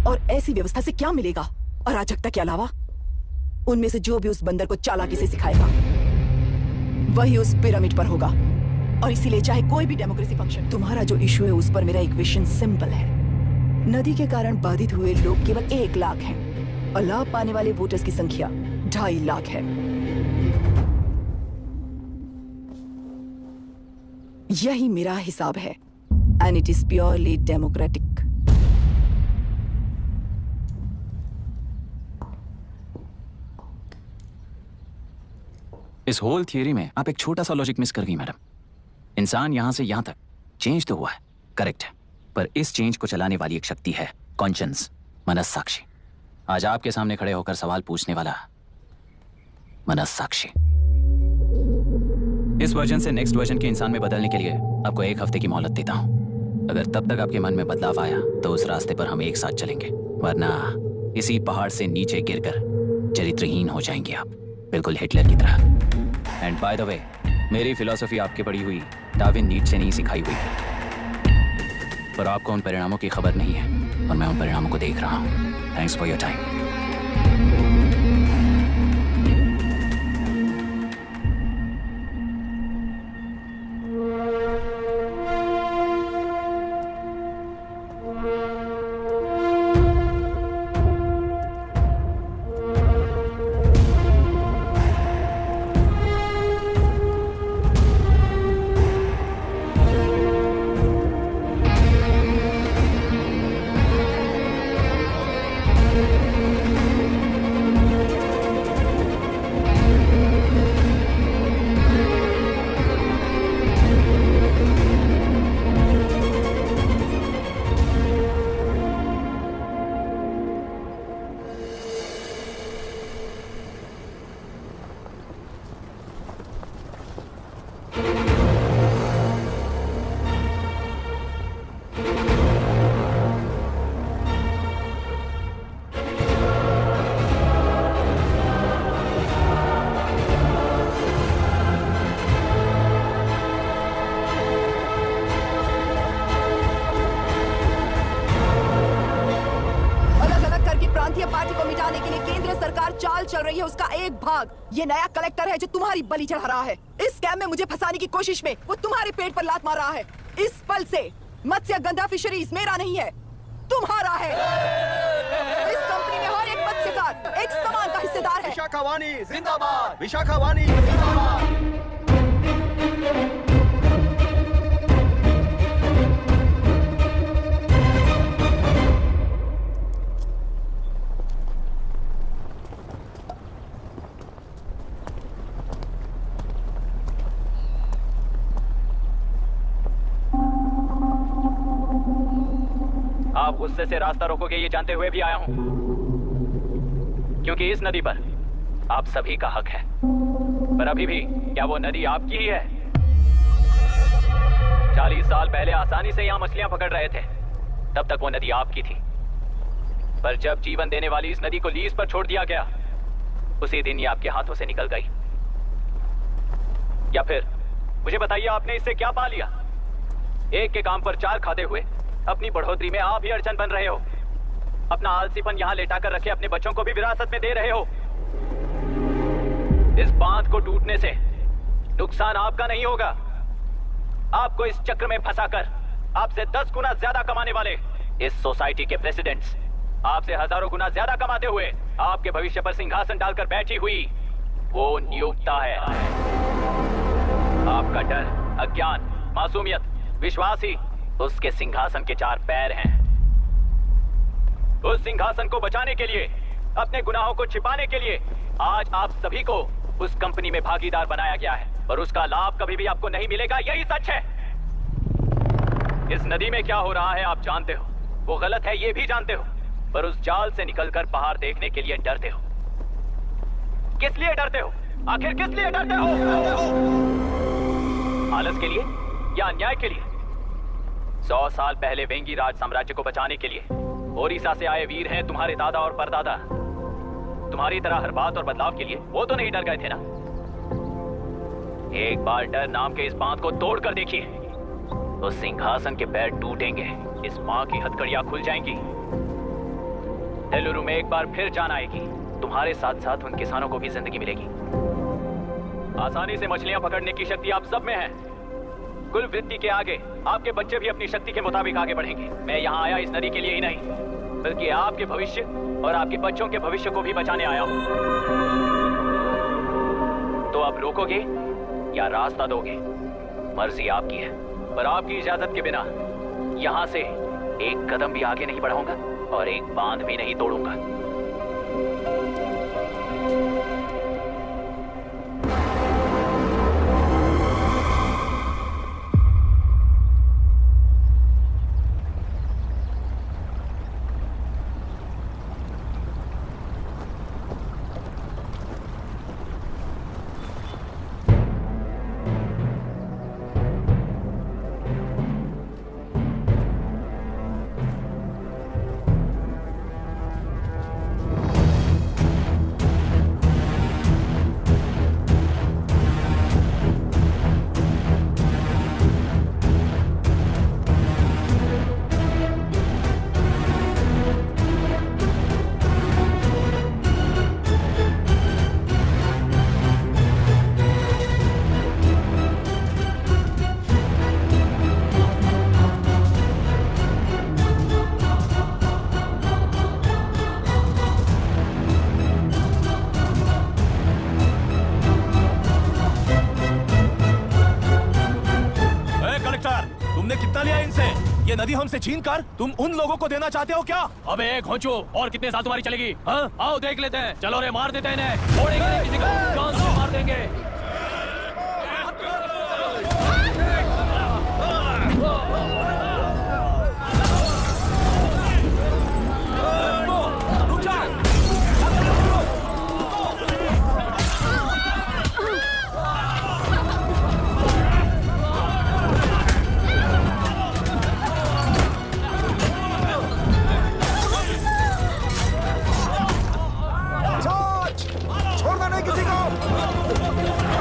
और ऐसी व्यवस्था से क्या मिलेगा अराजकता के अलावा? उनमें से जो भी उस बंदर को चालाकी से सिखाएगा वही उस पिरामिड पर होगा। और इसीलिए चाहे कोई भी डेमोक्रेसी फंक्शन, तुम्हारा जो इशू है उस पर मेरा एक विजन सिंपल है। नदी के कारण बाधित हुए लोग केवल 1 लाख हैं और लाभ पाने वाले वोटर्स की संख्या 2.5 लाख है। यही मेरा हिसाब है and it is purely democratic.
इस होल थियरी में आप एक छोटा सा लॉजिक मिस कर गई मैडम। इंसान यहां से यहां तक चेंज तो हुआ है, करेक्ट है, पर इस चेंज को चलाने वाली एक शक्ति है, कॉन्शियंस, मनस्साक्षी। आज आपके सामने खड़े होकर सवाल पूछने वाला मनस्साक्षी। इस वर्जन से नेक्स्ट वर्जन के इंसान में बदलने के लिए आपको 1 हफ्ते की मोहलत देता हूं। अगर तब तक आपके मन में बदलाव आया तो उस रास्ते पर हम एक साथ चलेंगे, वरना इसी पहाड़ से नीचे गिरकर चरित्रहीन हो जाएंगे आप, बिल्कुल हिटलर की तरह। एंड बाय द वे, मेरी फिलॉसफी आपके पढ़ी हुई डार्विन नीट्शे नहीं सिखाई हुई, पर आपको उन परिणामों की खबर नहीं है और मैं उन परिणामों को देख रहा हूं। Thanks for your time.
चल रही है उसका एक भाग ये नया कलेक्टर है जो तुम्हारी बलि चढ़ा रहा है। इस स्कैम में मुझे फंसाने की कोशिश में वो तुम्हारे पेट पर लात मार रहा है। इस पल से मत्स्यगंधा फिशरीज मेरा नहीं है, तुम्हारा है। इस कंपनी में हर एक मत्स्यकार एक समान का हिस्सेदार है।
विशाखावाणी जिंदाबाद, विशाखावाणी जिंदाबाद।
आप गुस्से से रास्ता रोकोगे ये जानते हुए भी आया हूं, क्योंकि इस नदी पर आप सभी का हक है। पर अभी भी क्या वो नदी आपकी ही है? 40 साल पहले आसानी से यहां मछलियां पकड़ रहे थे, तब तक वो नदी आपकी थी। पर जब जीवन देने वाली इस नदी को लीज पर छोड़ दिया गया, उसी दिन ये आपके हाथों से निकल गई। या फिर मुझे बताइए, आपने इससे क्या पा लिया? एक के काम पर 4 खाते हुए अपनी बढ़ोतरी में आप ही अड़चन बन रहे हो। अपना आलसीपन यहां लेटा कर रखे अपने बच्चों को भी विरासत में दे रहे हो। इस बांध को टूटने से नुकसान आपका नहीं होगा, आपको इस चक्र में फंसाकर आपसे 10 गुना ज्यादा कमाने वाले इस सोसाइटी के प्रेसिडेंट्स आपसे हजारों गुना ज्यादा कमाते हुए आपके भविष्य पर सिंहासन डालकर बैठी हुई वो नियोक्ता है। आपका डर, अज्ञान, मासूमियत, विश्वास ही उसके सिंहासन के 4 पैर हैं। उस सिंहासन को बचाने के लिए, अपने गुनाहों को छिपाने के लिए आज आप सभी को उस कंपनी में भागीदार बनाया गया है और उसका लाभ कभी भी आपको नहीं मिलेगा। यही सच है। इस नदी में क्या हो रहा है आप जानते हो, वो गलत है ये भी जानते हो, पर उस जाल से निकलकर बाहर देखने के लिए डरते हो। किस लिए डरते हो? आखिर किस लिए डरते हो? आलस के लिए या अन्याय के लिए? 100 साल पहले वेंगी राज साम्राज्य को बचाने के लिए ओडिशा से आए वीर हैं तुम्हारे दादा और परदादा। तुम्हारी तरह हर बात और बदलाव के लिए वो तो नहीं डर गए थे ना। एक बार डर नाम के इस बांध को तोड़ कर देखिए, तो सिंहासन के पैर टूटेंगे, इस मां की हथकड़ियां खुल जाएंगी। नेल्लूरू में एक बार फिर जान आएगी, तुम्हारे साथ साथ उन किसानों को भी जिंदगी मिलेगी। आसानी से मछलियां पकड़ने की शक्ति आप सब में है। कुल वृत्ति के आगे आपके बच्चे भी अपनी शक्ति के मुताबिक आगे बढ़ेंगे। मैं यहाँ आया इस नदी के लिए ही नहीं, बल्कि आपके भविष्य और आपके बच्चों के भविष्य को भी बचाने आया हूँ। तो आप रोकोगे या रास्ता दोगे, मर्जी आपकी है, पर आपकी इजाजत के बिना यहाँ से एक कदम भी आगे नहीं बढ़ाऊंगा और एक बांध भी नहीं तोड़ूंगा।
ये नदी हमसे छीन कर तुम उन लोगों को देना चाहते हो क्या?
अबे घोंचो, और कितने साल तुम्हारी चलेगी? हाँ? आओ देख लेते हैं। चलो रे, मार देते हैं इन्हें। छोड़ेंगे नहीं किसी को, जान से मार देंगे।
छोड़ना नहीं किसी को।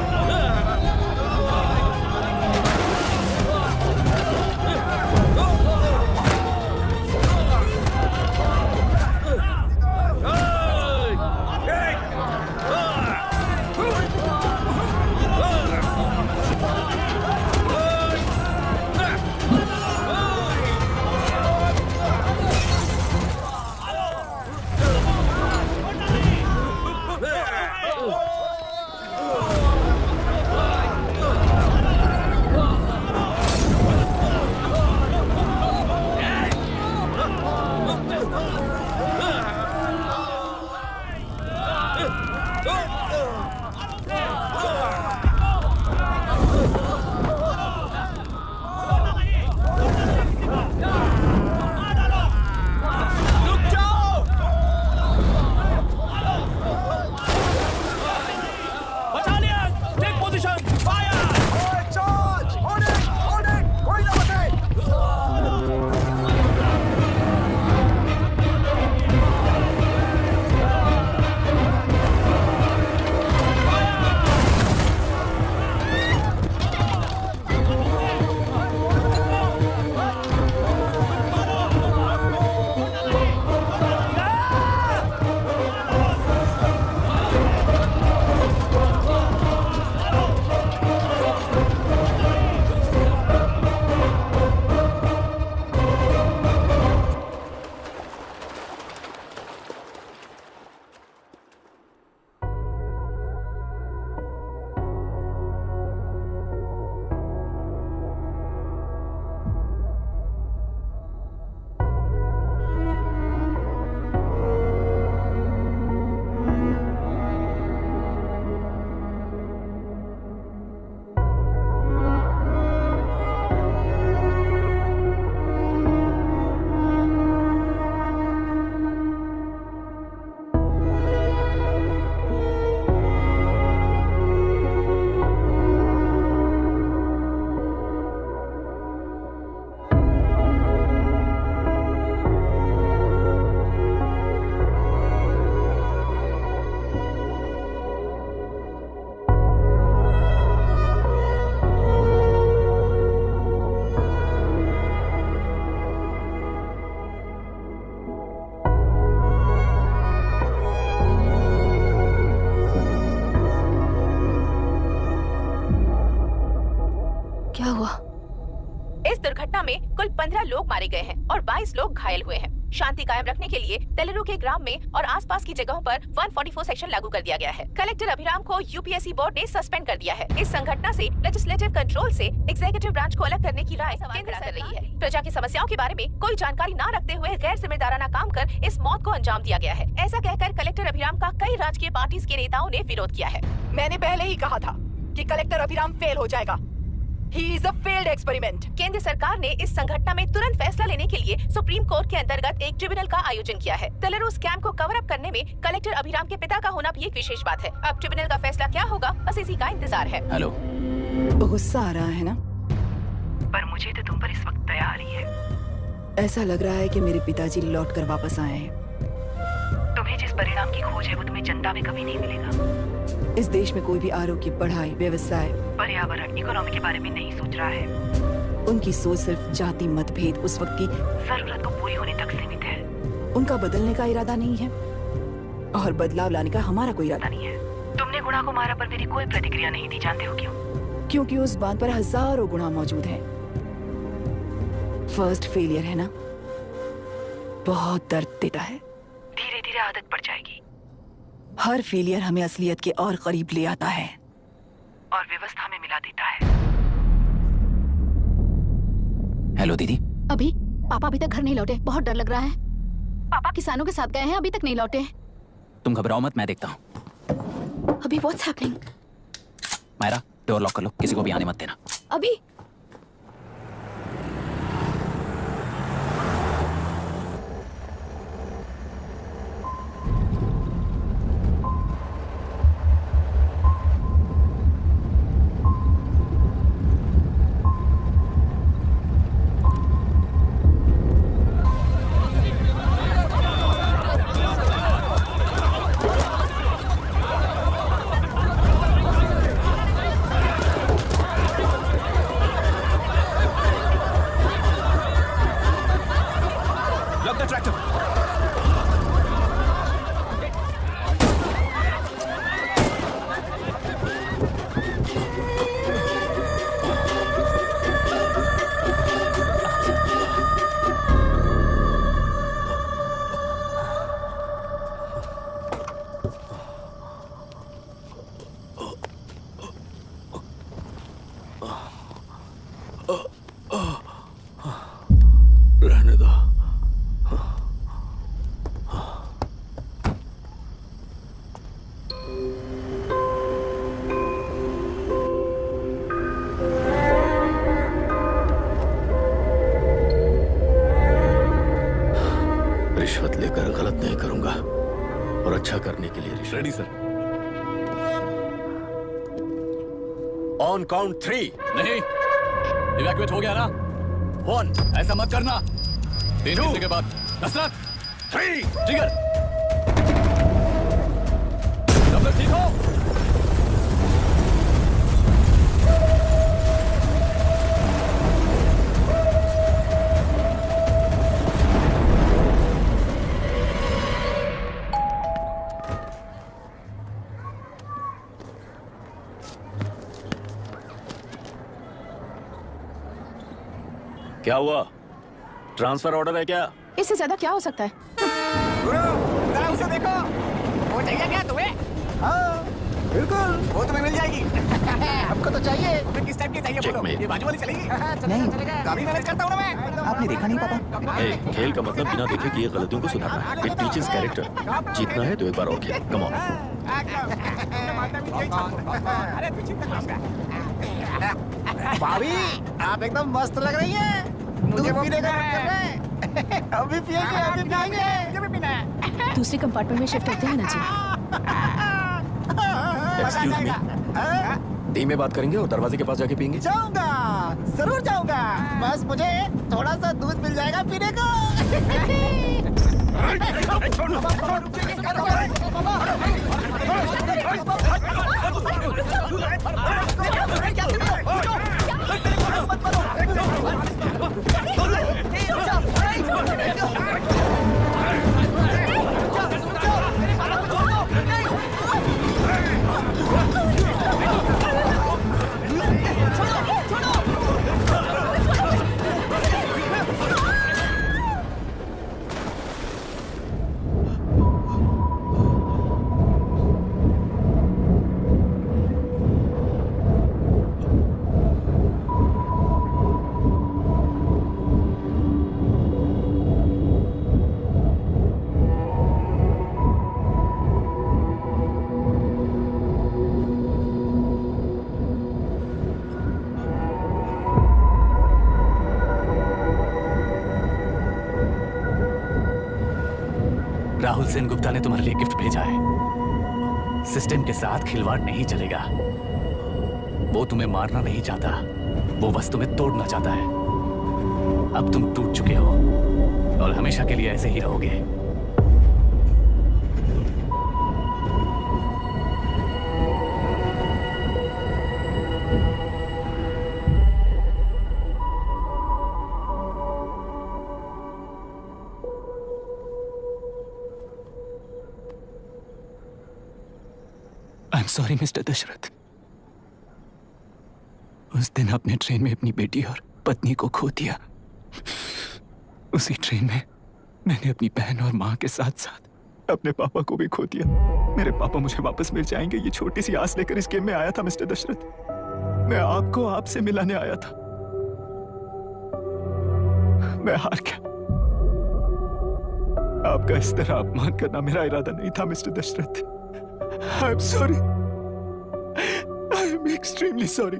घटना में कुल 15 लोग मारे गए हैं और 22 लोग घायल हुए हैं। शांति कायम रखने के लिए तेलुरु के ग्राम में और आसपास की जगहों पर 144 सेक्शन लागू कर दिया गया है। कलेक्टर अभिराम को यूपीएससी बोर्ड ने सस्पेंड कर दिया है। इस संघटना से लेजिस्लेटिव कंट्रोल से एग्जीक्यूटिव ब्रांच को अलग करने की राय केंद्र कर रही है। प्रजा की समस्याओं के बारे में कोई जानकारी न रखते हुए गैर जिम्मेदाराना काम कर इस मौत को अंजाम दिया गया है। ऐसा कहकर कलेक्टर अभिराम का कई राजकीय पार्टी के नेताओं ने विरोध किया है।
मैंने पहले ही कहा था कि कलेक्टर अभिराम फेल हो जाएगा। He is a failed experiment.
केंद्र सरकार ने इस संघटना में तुरंत फैसला लेने के लिए सुप्रीम कोर्ट के अंतर्गत एक ट्रिब्यूनल का आयोजन किया है। तेलुरु स्कैम को कवर अप करने में कलेक्टर अभिराम के पिता का होना भी एक विशेष बात है। अब ट्रिब्यूनल का फैसला क्या होगा, बस इसी का इंतजार है।
हेलो,
गुस्सा आ रहा है ना?
पर मुझे तो तुम पर इस वक्त दया आ रही है।
ऐसा लग रहा है कि मेरे पिताजी लौट कर वापस आए हैं।
तुम्हें जिस परिणाम की खोज है वो तुम्हें जनता में कभी नहीं मिलेगा।
इस देश में कोई भी आरोग्य, पढ़ाई, व्यवसाय,
पर्यावरण, इकोनॉमी के बारे में नहीं सोच रहा है।
उनकी सोच सिर्फ जाति मतभेद उस वक्त की
जरूरत को पूरी होने तक सीमित है।
उनका बदलने का इरादा नहीं है और बदलाव लाने का हमारा कोई इरादा नहीं है।
तुमने गुणा को मारा पर मेरी कोई प्रतिक्रिया नहीं दी, जानते हो क्यों?
क्योंकि उस बात पर हजारों गुणा मौजूद हैं। फर्स्ट फेलियर है ना, बहुत दर्द देता है।
धीरे धीरे आदत पड़ जाएगी।
हर फेलियर हमें असलियत के और करीब ले आता है
और व्यवस्था में मिला देता है।
हेलो दीदी।
अभी पापा अभी तक घर नहीं लौटे, बहुत डर लग रहा है। पापा किसानों के साथ गए हैं, अभी तक नहीं लौटे।
तुम घबराओ मत, मैं देखता हूँ।
अभी what's happening?
Myra, door lock कर लो, किसी को भी आने मत देना।
अभी
रहने दो। रिश्वत लेकर गलत नहीं करूंगा और अच्छा करने के लिए रिश्वत।
Ready sir.
On count 3।
नहीं, इवैक्यूएट हो गया ना? 1। ऐसा मत करना। 3 घंटे के बाद। दशरथ 3 ट्रिगर। सब लोग ठीक हो?
क्या हुआ? ट्रांसफर ऑर्डर है क्या?
इससे ज्यादा क्या हो सकता है?
जरा उसे देखो, वो चाहिए क्या तुम्हें? हाँ, बिल्कुल, वो तुम्हें मिल जाएगी। हमको तो चाहिए। तुम्हें किस टाइप की चाहिए बोलो? ये बाजू वाली चलेगी? नहीं, काफी मैनेज करता हूँ ना मैं। आपने देखा नहीं पापा?
खेल का मतलब बिना देखे कि ये गलतियों को सुधारना है। It teaches character. जीतना है तो एक बार और खेल। Come on.
भाभी, आप एकदम मस्त लग रही हैं। मुझे पीने का मन कर रहा है। अभी पिएंगे, अभी पिएंगे। मुझे भी पीना है।
दूसरे कंपार्टमेंट में शिफ्ट होते हैं ना जी।
Excuse me. टीम में बात करेंगे और दरवाजे के पास जाके पियेंगे।
जाऊंगा, जरूर जाऊंगा। बस मुझे थोड़ा सा दूध मिल जाएगा पीने को।
राहुल सेन गुप्ता ने तुम्हारे लिए गिफ्ट भेजा है। सिस्टम के साथ खिलवाड़ नहीं चलेगा। वो तुम्हें मारना नहीं चाहता, वो बस तुम्हें तोड़ना चाहता है। अब तुम टूट चुके हो और हमेशा के लिए ऐसे ही रहोगे।
I am sorry mister Dasharath. उस दिन आपने ट्रेन में अपनी बेटी और पत्नी को खो दिया। उसी ट्रेन में मैंने अपनी बहन और माँ के साथ साथ अपने पापा को भी खो दिया। मेरे पापा मुझे वापस मिल जाएंगे, ये छोटी सी आस लेकर इस गेम में आया था मिस्टर दशरथ। मैं आपको आपसे मिलाने आया था। मैं हार गया। आपका इस तरह अपमान करना मेरा इरादा नहीं था mister Dasharath. I am sorry. I am extremely sorry.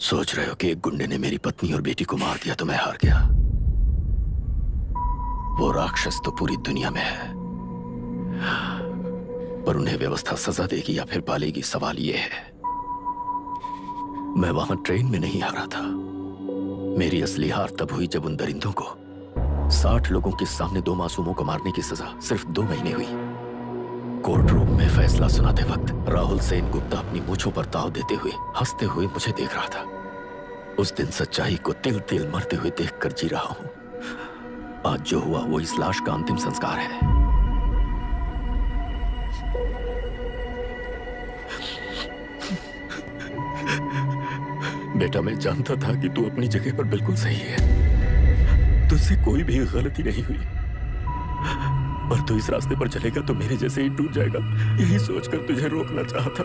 सोच रहे हो कि एक गुंडे ने मेरी पत्नी और बेटी को मार दिया तो मैं हार गया? वो राक्षस तो पूरी दुनिया में है, पर उन्हें व्यवस्था सजा देगी या फिर पालेगी, सवाल ये है। मैं वहां ट्रेन में नहीं हारा था। मेरी असली हार तब हुई जब उन दरिंदों को 60 लोगों के सामने 2 मासूमों को मारने की सजा सिर्फ 2 महीने हुई। कोर्ट रूम में फैसला सुनाते वक्त राहुल सेन गुप्ता अपनी मूंछों पर ताव देते हुए हंसते हुए मुझे देख रहा था। उस दिन सच्चाई को तिल तिल मरते हुए देखकर जी रहा हूं। आज जो हुआ वो इस लाश का अंतिम संस्कार है। बेटा, मैं जानता था कि तू अपनी जगह पर बिल्कुल सही है। तुझसे कोई भी गलती नहीं हुई, पर तू इस रास्ते पर चलेगा तो मेरे जैसे ही टूट जाएगा, यही सोचकर तुझे रोकना चाहा था।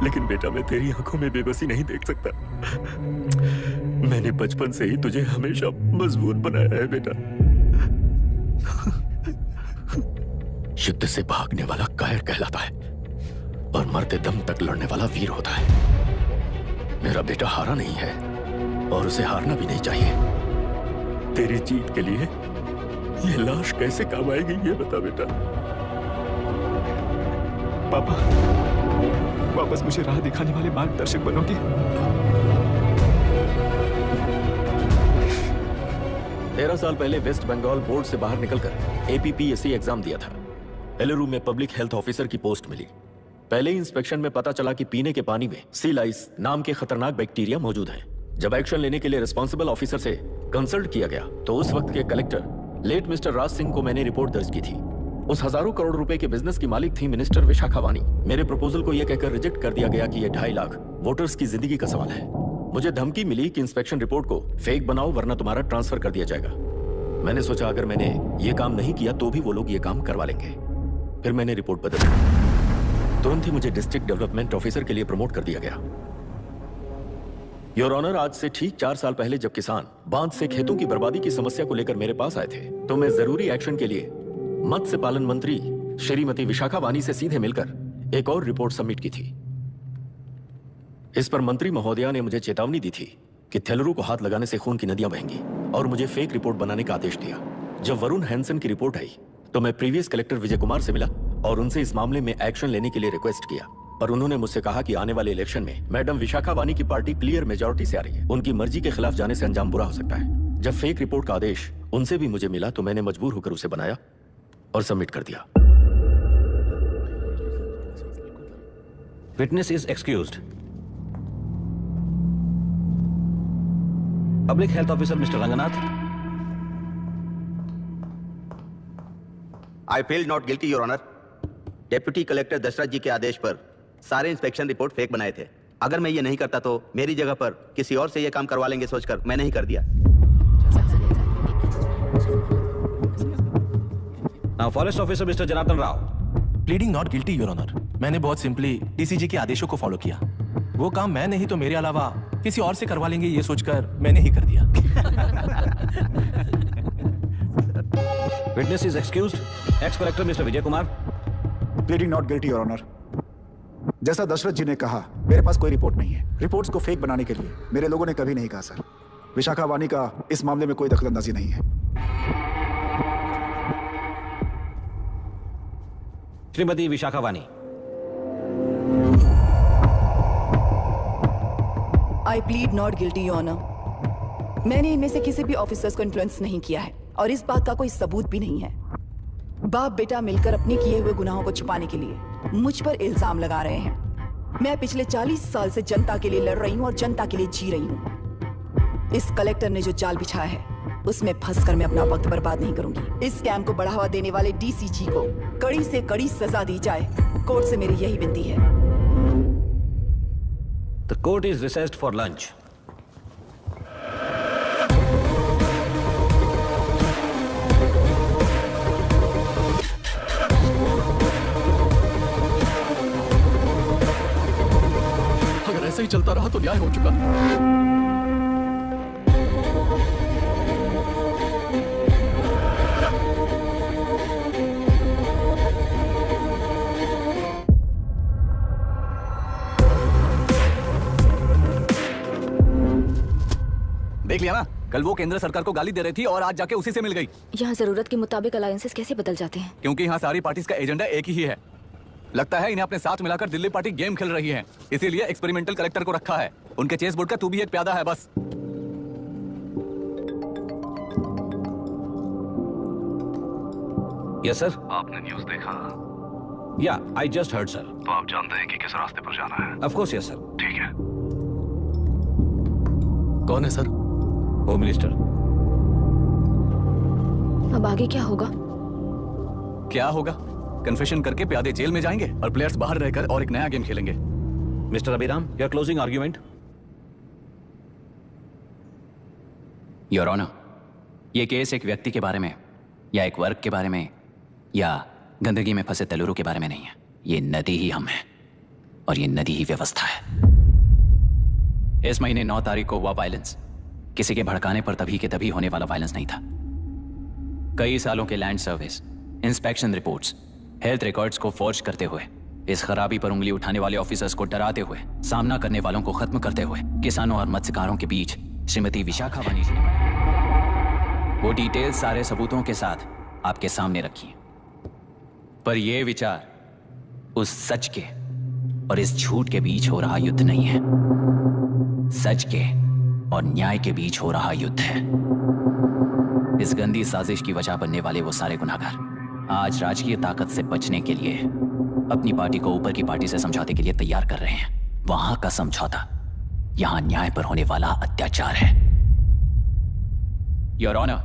लेकिन बेटा, मैं तेरी आंखों में बेबसी नहीं देख सकता। मैंने बचपन से ही तुझे हमेशा मजबूत बनाया है बेटा। युद्ध से भागने वाला कायर कहलाता है और मरते दम तक लड़ने वाला वीर होता है। मेरा बेटा हारा नहीं है और उसे हारना भी नहीं चाहिए। तेरी जीत के लिए ये लाश कैसे काम आएगी, ये बता बेटा।
पापा, वापस मुझे राह दिखाने वाले मार्गदर्शक बनोगे?
13 साल पहले वेस्ट बंगाल बोर्ड से बाहर निकलकर APPSC एग्जाम दिया था। एलरू में पब्लिक हेल्थ ऑफिसर की पोस्ट मिली। पहले इंस्पेक्शन में पता चला कि पीने के पानी में सी लाइस नाम के खतरनाक बैक्टीरिया मौजूद हैं। जब एक्शन लेने के लिए रिस्पॉन्सिबल ऑफिसर से कंसल्ट किया गया तो उस वक्त के collector late mister Raj Singh को मैंने रिपोर्ट दर्ज की थी। उस हजारों करोड़ रुपए के बिजनेस की मालिक थी मिनिस्टर विशाखा वानी। मेरे प्रपोजल को यह कहकर रिजेक्ट कर दिया गया कि यह 2.5 लाख वोटर्स की जिंदगी का सवाल है। मुझे धमकी मिली कि इंस्पेक्शन रिपोर्ट को फेक बनाओ वरना तुम्हारा ट्रांसफर कर दिया जाएगा। मैंने सोचा अगर मैंने ये काम नहीं किया तो भी वो लोग ये काम करवा लेंगे। फिर मैंने रिपोर्ट बदल दी। तुरंत ही मुझे डिस्ट्रिक्ट डेवलपमेंट ऑफिसर के लिए प्रमोट कर दिया गया। योर ऑनर, आज से ठीक 4 साल पहले जब किसान बांध से खेतों की बर्बादी की समस्या को लेकर मेरे पास आए थे तो मैं जरूरी एक्शन के लिए मत्स्य पालन मंत्री श्रीमती विशाखा वानी से सीधे मिलकर एक और रिपोर्ट सबमिट की थी। इस पर मंत्री महोदया ने मुझे चेतावनी दी थी कि थेलरू को हाथ लगाने से खून की नदियां बहेंगी और मुझे फेक रिपोर्ट बनाने का आदेश दिया। जब वरुण हैंसन की रिपोर्ट आई तो मैं प्रीवियस कलेक्टर विजय कुमार से मिला और उनसे इस मामले में एक्शन लेने के लिए रिक्वेस्ट किया, पर उन्होंने मुझसे कहा कि आने वाले इलेक्शन में मैडम विशाखा वानी की पार्टी क्लियर मेजॉरिटी से आ रही है, उनकी मर्जी के खिलाफ जाने से अंजाम बुरा हो सकता है। जब फेक रिपोर्ट का आदेश उनसे भी मुझे मिला तो मैंने मजबूर होकर उसे बनाया और सबमिट कर दिया।
Witness is excused. Public health officer mister Ranganath.
I feel not guilty your honour. Deputy collector Dashrath ji के आदेश पर सारे इंस्पेक्शन रिपोर्ट फेक बनाए थे। अगर मैं ये नहीं करता तो मेरी जगह पर किसी और से ये काम करवा लेंगे सोचकर मैं नहीं कर दिया।
Now forest officer mister Janardhan Rao.
Pleading not guilty your honour. मैंने बहुत सिंपली डीसीजी के आदेशों को फॉलो किया। वो काम मैं नहीं तो मेरे अलावा किसी और से करवा लेंगे ये सोचकर मैंने ही कर दिया।
Witness is excused. Ex collector mister Vijay Kumar.
Pleading not guilty your honour. जैसा दशरथ जी ने कहा, मेरे पास कोई रिपोर्ट नहीं है। रिपोर्ट्स को फेक बनाने के लिए मेरे लोगों ने कभी नहीं कहा सर। विशाखा वानी का इस मामले में कोई दखलंदाजी नहीं है।
Shrimati Vishakha Vani,
I plead not guilty your honour. मैंने इनमें से किसी भी ऑफिसर्स को इन्फ्लुएंस नहीं किया है और इस बात का कोई सबूत भी नहीं है। बाप बेटा मिलकर अपने किए हुए गुनाहों को छुपाने के लिए मुझ पर इल्जाम लगा रहे हैं। मैं पिछले 40 साल से जनता के लिए लड़ रही हूँ और जनता के लिए जी रही हूँ। इस कलेक्टर ने जो जाल बिछाया है उसमें फंसकर मैं अपना वक्त बर्बाद नहीं करूंगी। इस स्कैम को बढ़ावा देने वाले डीसीजी को कड़ी से कड़ी सजा दी जाए, कोर्ट से मेरी यही विनती है।
The court is recessed for lunch.
अगर ऐसे ही चलता रहा तो न्याय हो चुका। देख लिया ना, कल वो केंद्र सरकार को गाली दे रही थी और आज जाके उसी से मिल गई।
यहाँ जरूरत के मुताबिक अलायंसेस कैसे बदल जाते हैं?
क्योंकि यहाँ सारी पार्टीज का एजेंडा एक ही है। लगता है इन्हें अपने साथ मिलाकर दिल्ली पार्टी गेम खेल रही है, इसीलिए एक्सपेरिमेंटल कलेक्टर को रखा है। उनके चेस बोर्ड का तू भी एक प्यादा है बस।
Yes sir.
आपने न्यूज़ देखा?
या आई जस्ट हर्ड सर।
तो आप जानते हैं कि किस रास्ते पर जाना है?
Of course yes sir.
ठीक है।
कौन है सर?
Home minister.
अब आगे क्या होगा?
क्या होगा? कन्फेशन करके प्यादे जेल में जाएंगे और प्लेयर्स बाहर रहकर और एक नया गेम खेलेंगे।
Mister Abhiram, your closing argument.
Your honour, ये केस एक व्यक्ति के बारे में या एक वर्ग के बारे में या गंदगी में फंसे तेलुरु के बारे में नहीं है। ये नदी ही हम हैं और ये नदी ही व्यवस्था है। इस महीने 9 तारीख को हुआ वायलेंस किसी के भड़काने पर तभी के तभी होने वाला वायलेंस नहीं था। कई सालों के land service, inspection reports, health records को फोर्ज करते हुए, इस खराबी पर उंगली उठाने वाले ऑफिसर्स को डराते हुए, सामना करने वालों को खत्म करते हुए किसानों और मत्स्यकारों के बीच श्रीमती विशाखा वानी जी ने बनाया। वो डिटेल सारे सबूतों के साथ आपके सामने रखी है। पर यह विचार उस सच के और इस झूठ के बीच हो रहा युद्ध नहीं है, सच के और न्याय के बीच हो रहा युद्ध है। इस गंदी साजिश की वजह बनने वाले वो सारे गुनाहगार आज राजकीय ताकत से बचने के लिए अपनी पार्टी को ऊपर की पार्टी से समझौते के लिए तैयार कर रहे हैं। वहां का समझौता यहां न्याय पर होने वाला अत्याचार है। योर ऑनर,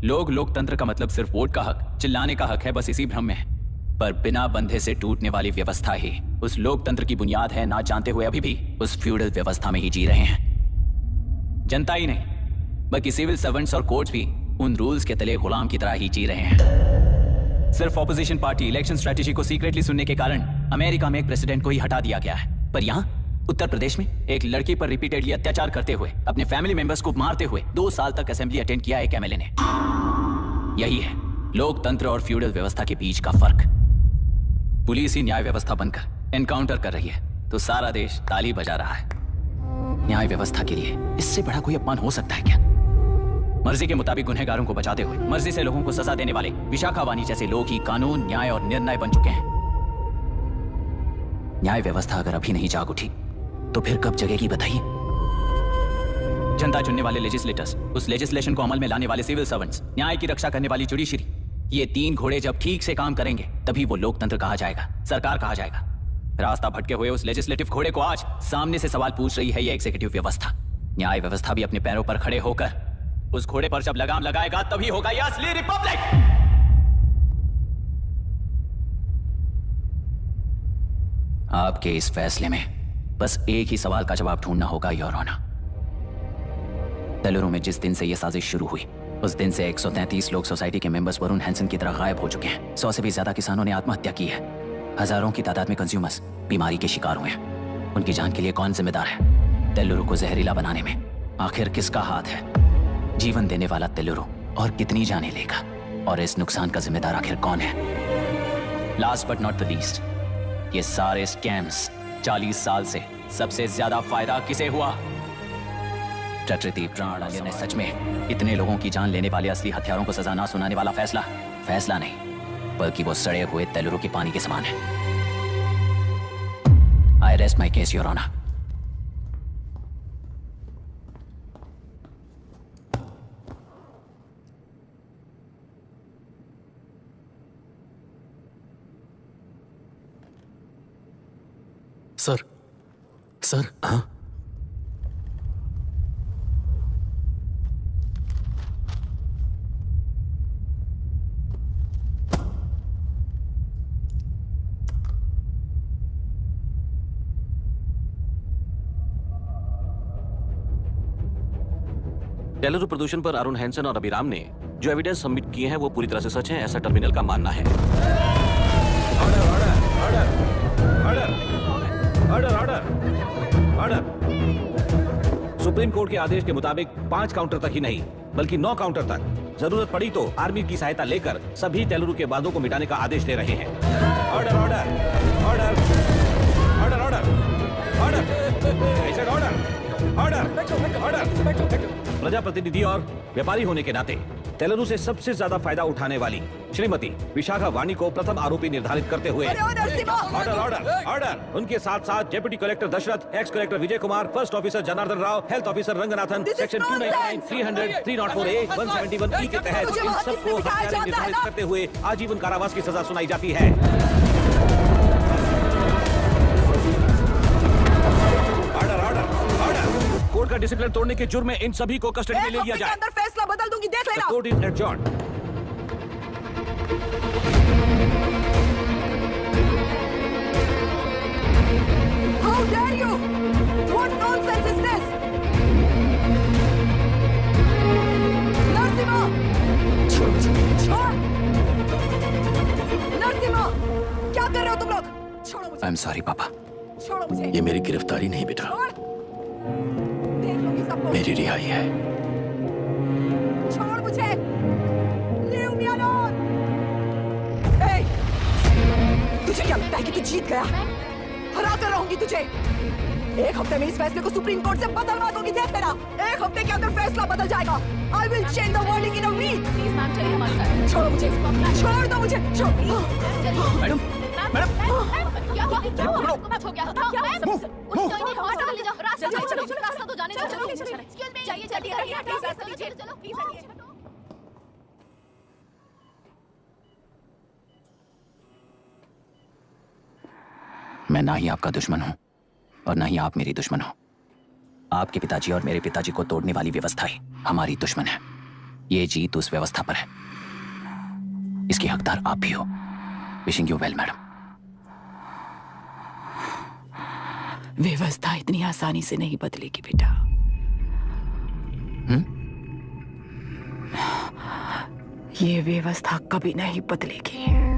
लोग लोकतंत्र का मतलब सिर्फ वोट का हक, चिल्लाने का हक है, बस इसी भ्रम में है। पर बिना बंधे से टूटने वाली व्यवस्था ही उस लोकतंत्र की बुनियाद है, ना जानते हुए अभी भी उस फ्यूडल व्यवस्था में ही जी रहे हैं। जनता ही नहीं बल्कि सिविल सर्वेंट्स और कोर्ट्स भी उन रूल्स के तले गुलाम की तरह ही जी रहे हैं। सिर्फ ऑपोजिशन पार्टी इलेक्शन स्ट्रेटेजी को सीक्रेटली सुनने के कारण अमेरिका में एक प्रेसिडेंट को ही हटा दिया गया है, पर यहाँ उत्तर प्रदेश में एक लड़की पर रिपीटेडली अत्याचार करते हुए, अपने फैमिली मेंबर्स को मारते हुए 2 साल तक असेंबली अटेंड किया एक एमएलए ने। यही है लोकतंत्र और फ्यूडल व्यवस्था के बीच का फर्क। पुलिस ही न्याय व्यवस्था बनकर एनकाउंटर कर रही है तो सारा देश ताली बजा रहा है। न्याय व्यवस्था के लिए इससे बड़ा कोई अपमान हो सकता है क्या? मर्जी के मुताबिक गुनहगारों को बचाते हुए मर्जी से लोगों को सजा देने वाले विशाखा वानी जैसे लोग ही कानून, न्याय और निर्णय बन चुके हैं। न्याय व्यवस्था अगर अभी नहीं जाग उठी तो फिर कब जगेगी बताइए? जनता चुनने वाले लेजिस्लेटर्स, उस लेजिस्लेशन को अमल में लाने वाले सिविल सर्वेंट्स, न्याय की रक्षा करने वाली जुडिशरी, ये 3 घोड़े जब ठीक से काम करेंगे तभी वो लोकतंत्र कहा जाएगा, सरकार कहा जाएगा। रास्ता भटके हुए उस लेजिस्लेटिव घोड़े को आज सामने से सवाल पूछ रही है ये एग्जीक्यूटिव व्यवस्था। न्याय व्यवस्था भी अपने पैरों पर खड़े होकर उस घोड़े पर जब लगाम लगाएगा तभी होगा ये असली रिपब्लिक। आपके इस फैसले में बस एक ही सवाल का जवाब ढूंढना होगा योर ऑनर। तेलुरु में जिस दिन से यह साजिश शुरू हुई उस दिन से 133 लोग सोसाइटी के मेंबर्स वरुण हैंसन की तरह गायब हो चुके हैं। 100 से भी ज्यादा किसानों ने आत्महत्या की है। हजारों की तादाद में कंज्यूमर्स बीमारी के शिकार हुए हैं। उनकी जान के लिए कौन जिम्मेदार है? तेलुरु को जहरीला बनाने में आखिर किसका हाथ है? जीवन देने वाला तेलुरु और कितनी जाने लेगा? और इस नुकसान का जिम्मेदार आखिर कौन है? Last but not the least, ये सारे स्कैम्स 40 साल से सबसे ज्यादा फायदा किसे हुआ? प्रकृति प्राण ने सच में इतने लोगों की जान लेने वाले असली हथियारों को सजा ना सुनाने वाला फैसला नहीं, बल्कि वो सड़े हुए तेलुरु के पानी के समान है। I rest my case your honour.
Sir
हाँ?
तेलुरु प्रदूषण पर अरुण हैंसन और अभिराम ने जो एविडेंस सबमिट किए हैं वो पूरी तरह से सच है, ऐसा टर्मिनल का मानना है। सुप्रीम कोर्ट के आदेश के मुताबिक 5 काउंटर तक ही नहीं बल्कि 9 काउंटर तक जरूरत पड़ी तो आर्मी की सहायता लेकर सभी तेलुरु के वादों को मिटाने का आदेश दे रहे हैं। Order order order order order order order order. प्रजाप्रतिनिधि और व्यापारी होने के नाते तेलुरु से सबसे ज्यादा फायदा उठाने वाली श्रीमती विशाखा वाणी को प्रथम आरोपी निर्धारित करते हुए ऑर्डर ऑर्डर ऑर्डर। उनके साथ साथ deputy collector Dashrath, ex collector Vijay Kumar, first officer Janardhan Rao, health officer Ranganathan, section 299, 300, 304A, 171E के तहत इन सबको हत्यारे निर्धारित करते हुए आजीवन कारावास की सजा सुनाई जाती है। कोर्ट का डिसिप्लिन तोड़ने के जुर्म में इन सभी को कस्टडी में ले लिया जाए।
अंदर फैसला बदल दूंगी, देख लेना।
Court is adjourned.
How dare you? What nonsense is this? Narasimha! छोड़! नरसिम्हा! क्या कर रहे हो तुम लोग? छोड़ो मुझे।
आई एम सॉरी पापा।
छोड़ो मुझे।
ये मेरी गिरफ्तारी नहीं बेटा, मेरी रिहाई है।
छोड़ मुझे। Leave me alone. Hey! तुझे क्या लगता है कि तू जीत गया? हरा कर रहूंगी तुझे। एक हफ्ते में इस फैसले को सुप्रीम कोर्ट से बदलवा दूंगी, देख लेना। एक हफ्ते के अंदर फैसला बदल जाएगा। I will change the verdict in a week.
Please ma'am चलिए हमारे साथ।
छोड़ो मुझे, छोड़ दो मुझे।
मैडम क्या हुआ? क्या हुआ? कुछ हो गया? क्या है? हॉस्पिटल ले जाओ। रास्ता तो जाने दो। चलो एक्सक्यूज मी, जाइए जल्दी करिए। चलो प्लीज आइए।
मैं ना ही आपका दुश्मन हूं और ना ही आप मेरी दुश्मन हो। आपके पिताजी और मेरे पिताजी को तोड़ने वाली व्यवस्था ही हमारी दुश्मन है। ये जीत उस व्यवस्था पर है, इसकी हकदार आप भी हो। Wishing you well madam.
व्यवस्था इतनी आसानी से नहीं बदलेगी बेटा। ये व्यवस्था कभी नहीं बदलेगी।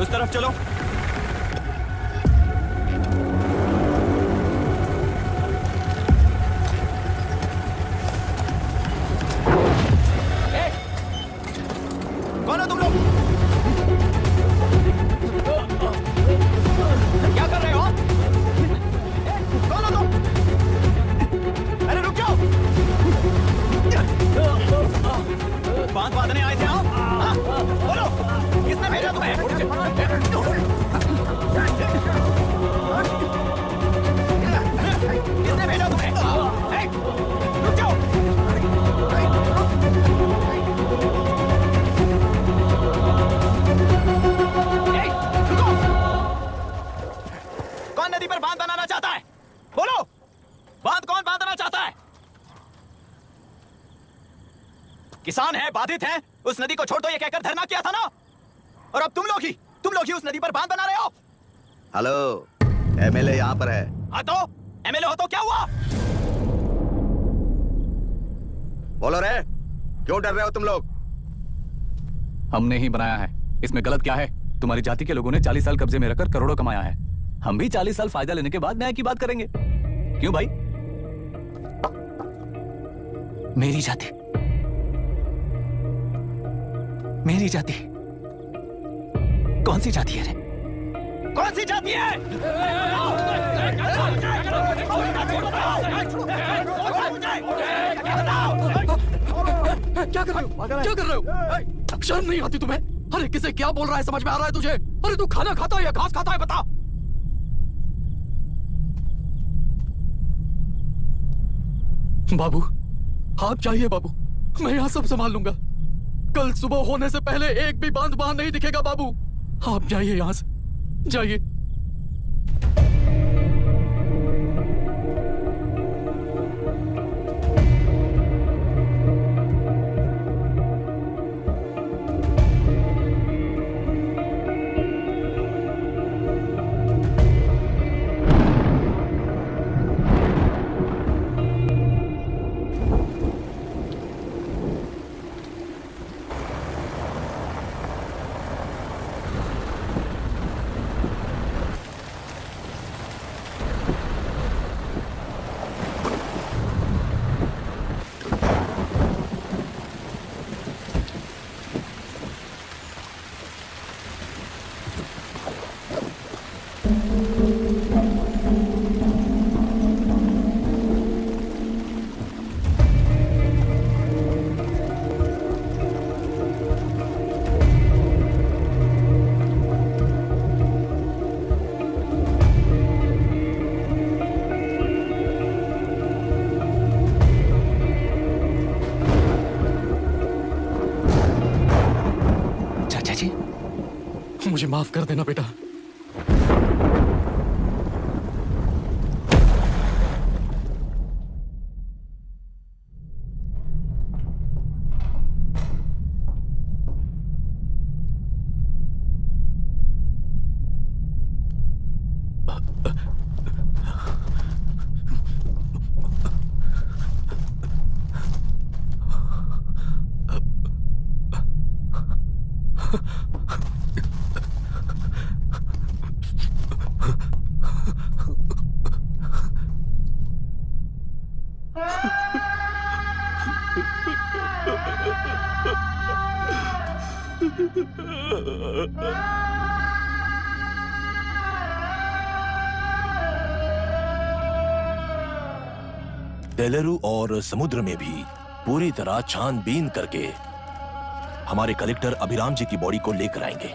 उस तरफ चलो।
कौन हो तुम लोग? क्या कर रहे हो? कौन हो तुम? अरे रुक जाओ। बांध बांधने आए थे आप? बोलो, किसने भेजा तुम्हें? किसने भेजा तुम्हें? रुक जाओ। कौन नदी पर बांध बनाना चाहता है? बोलो, बांध कौन बांधना चाहता है? किसान है, बाधित है, उस नदी को छोड़ दो ये कहकर धरना किया था ना? और अब तुम लोग ही उस नदी पर बांध बना रहे हो।
हेलो, एमएलए यहाँ पर है।
हाँ तो एमएलए हो तो क्या हुआ?
बोलो रे, क्यों डर रहे हो तुम लोग?
हमने ही बनाया है, इसमें गलत क्या है? तुम्हारी जाति के लोगों ने 40 साल कब्जे में रखकर करोड़ों कमाया है। हम भी 40 साल फायदा लेने के बाद न्याय की बात करेंगे। क्यों भाई?
मेरी जाति, मेरी जाति कौन सी जाति है रे?
कौन सी जाति है?
क्या कर रहे हो? क्या कर रहे हो? शर्म नहीं आती तुम्हें? अरे किसे क्या बोल रहा है, समझ में आ रहा है तुझे? अरे तू खाना खाता है या घास खाता है, बता। बाबू, आप चाहिए बाबू, मैं यहाँ सब संभाल लूंगा। कल सुबह होने से पहले एक भी बांध बाहर नहीं दिखेगा बाबू। आप जाइए यहाँ से, जाइए। मुझे माफ कर देना बेटा।
तेलुरु और समुद्र में भी पूरी तरह छानबीन करके हमारे कलेक्टर अभिराम जी की बॉडी को लेकर आएंगे।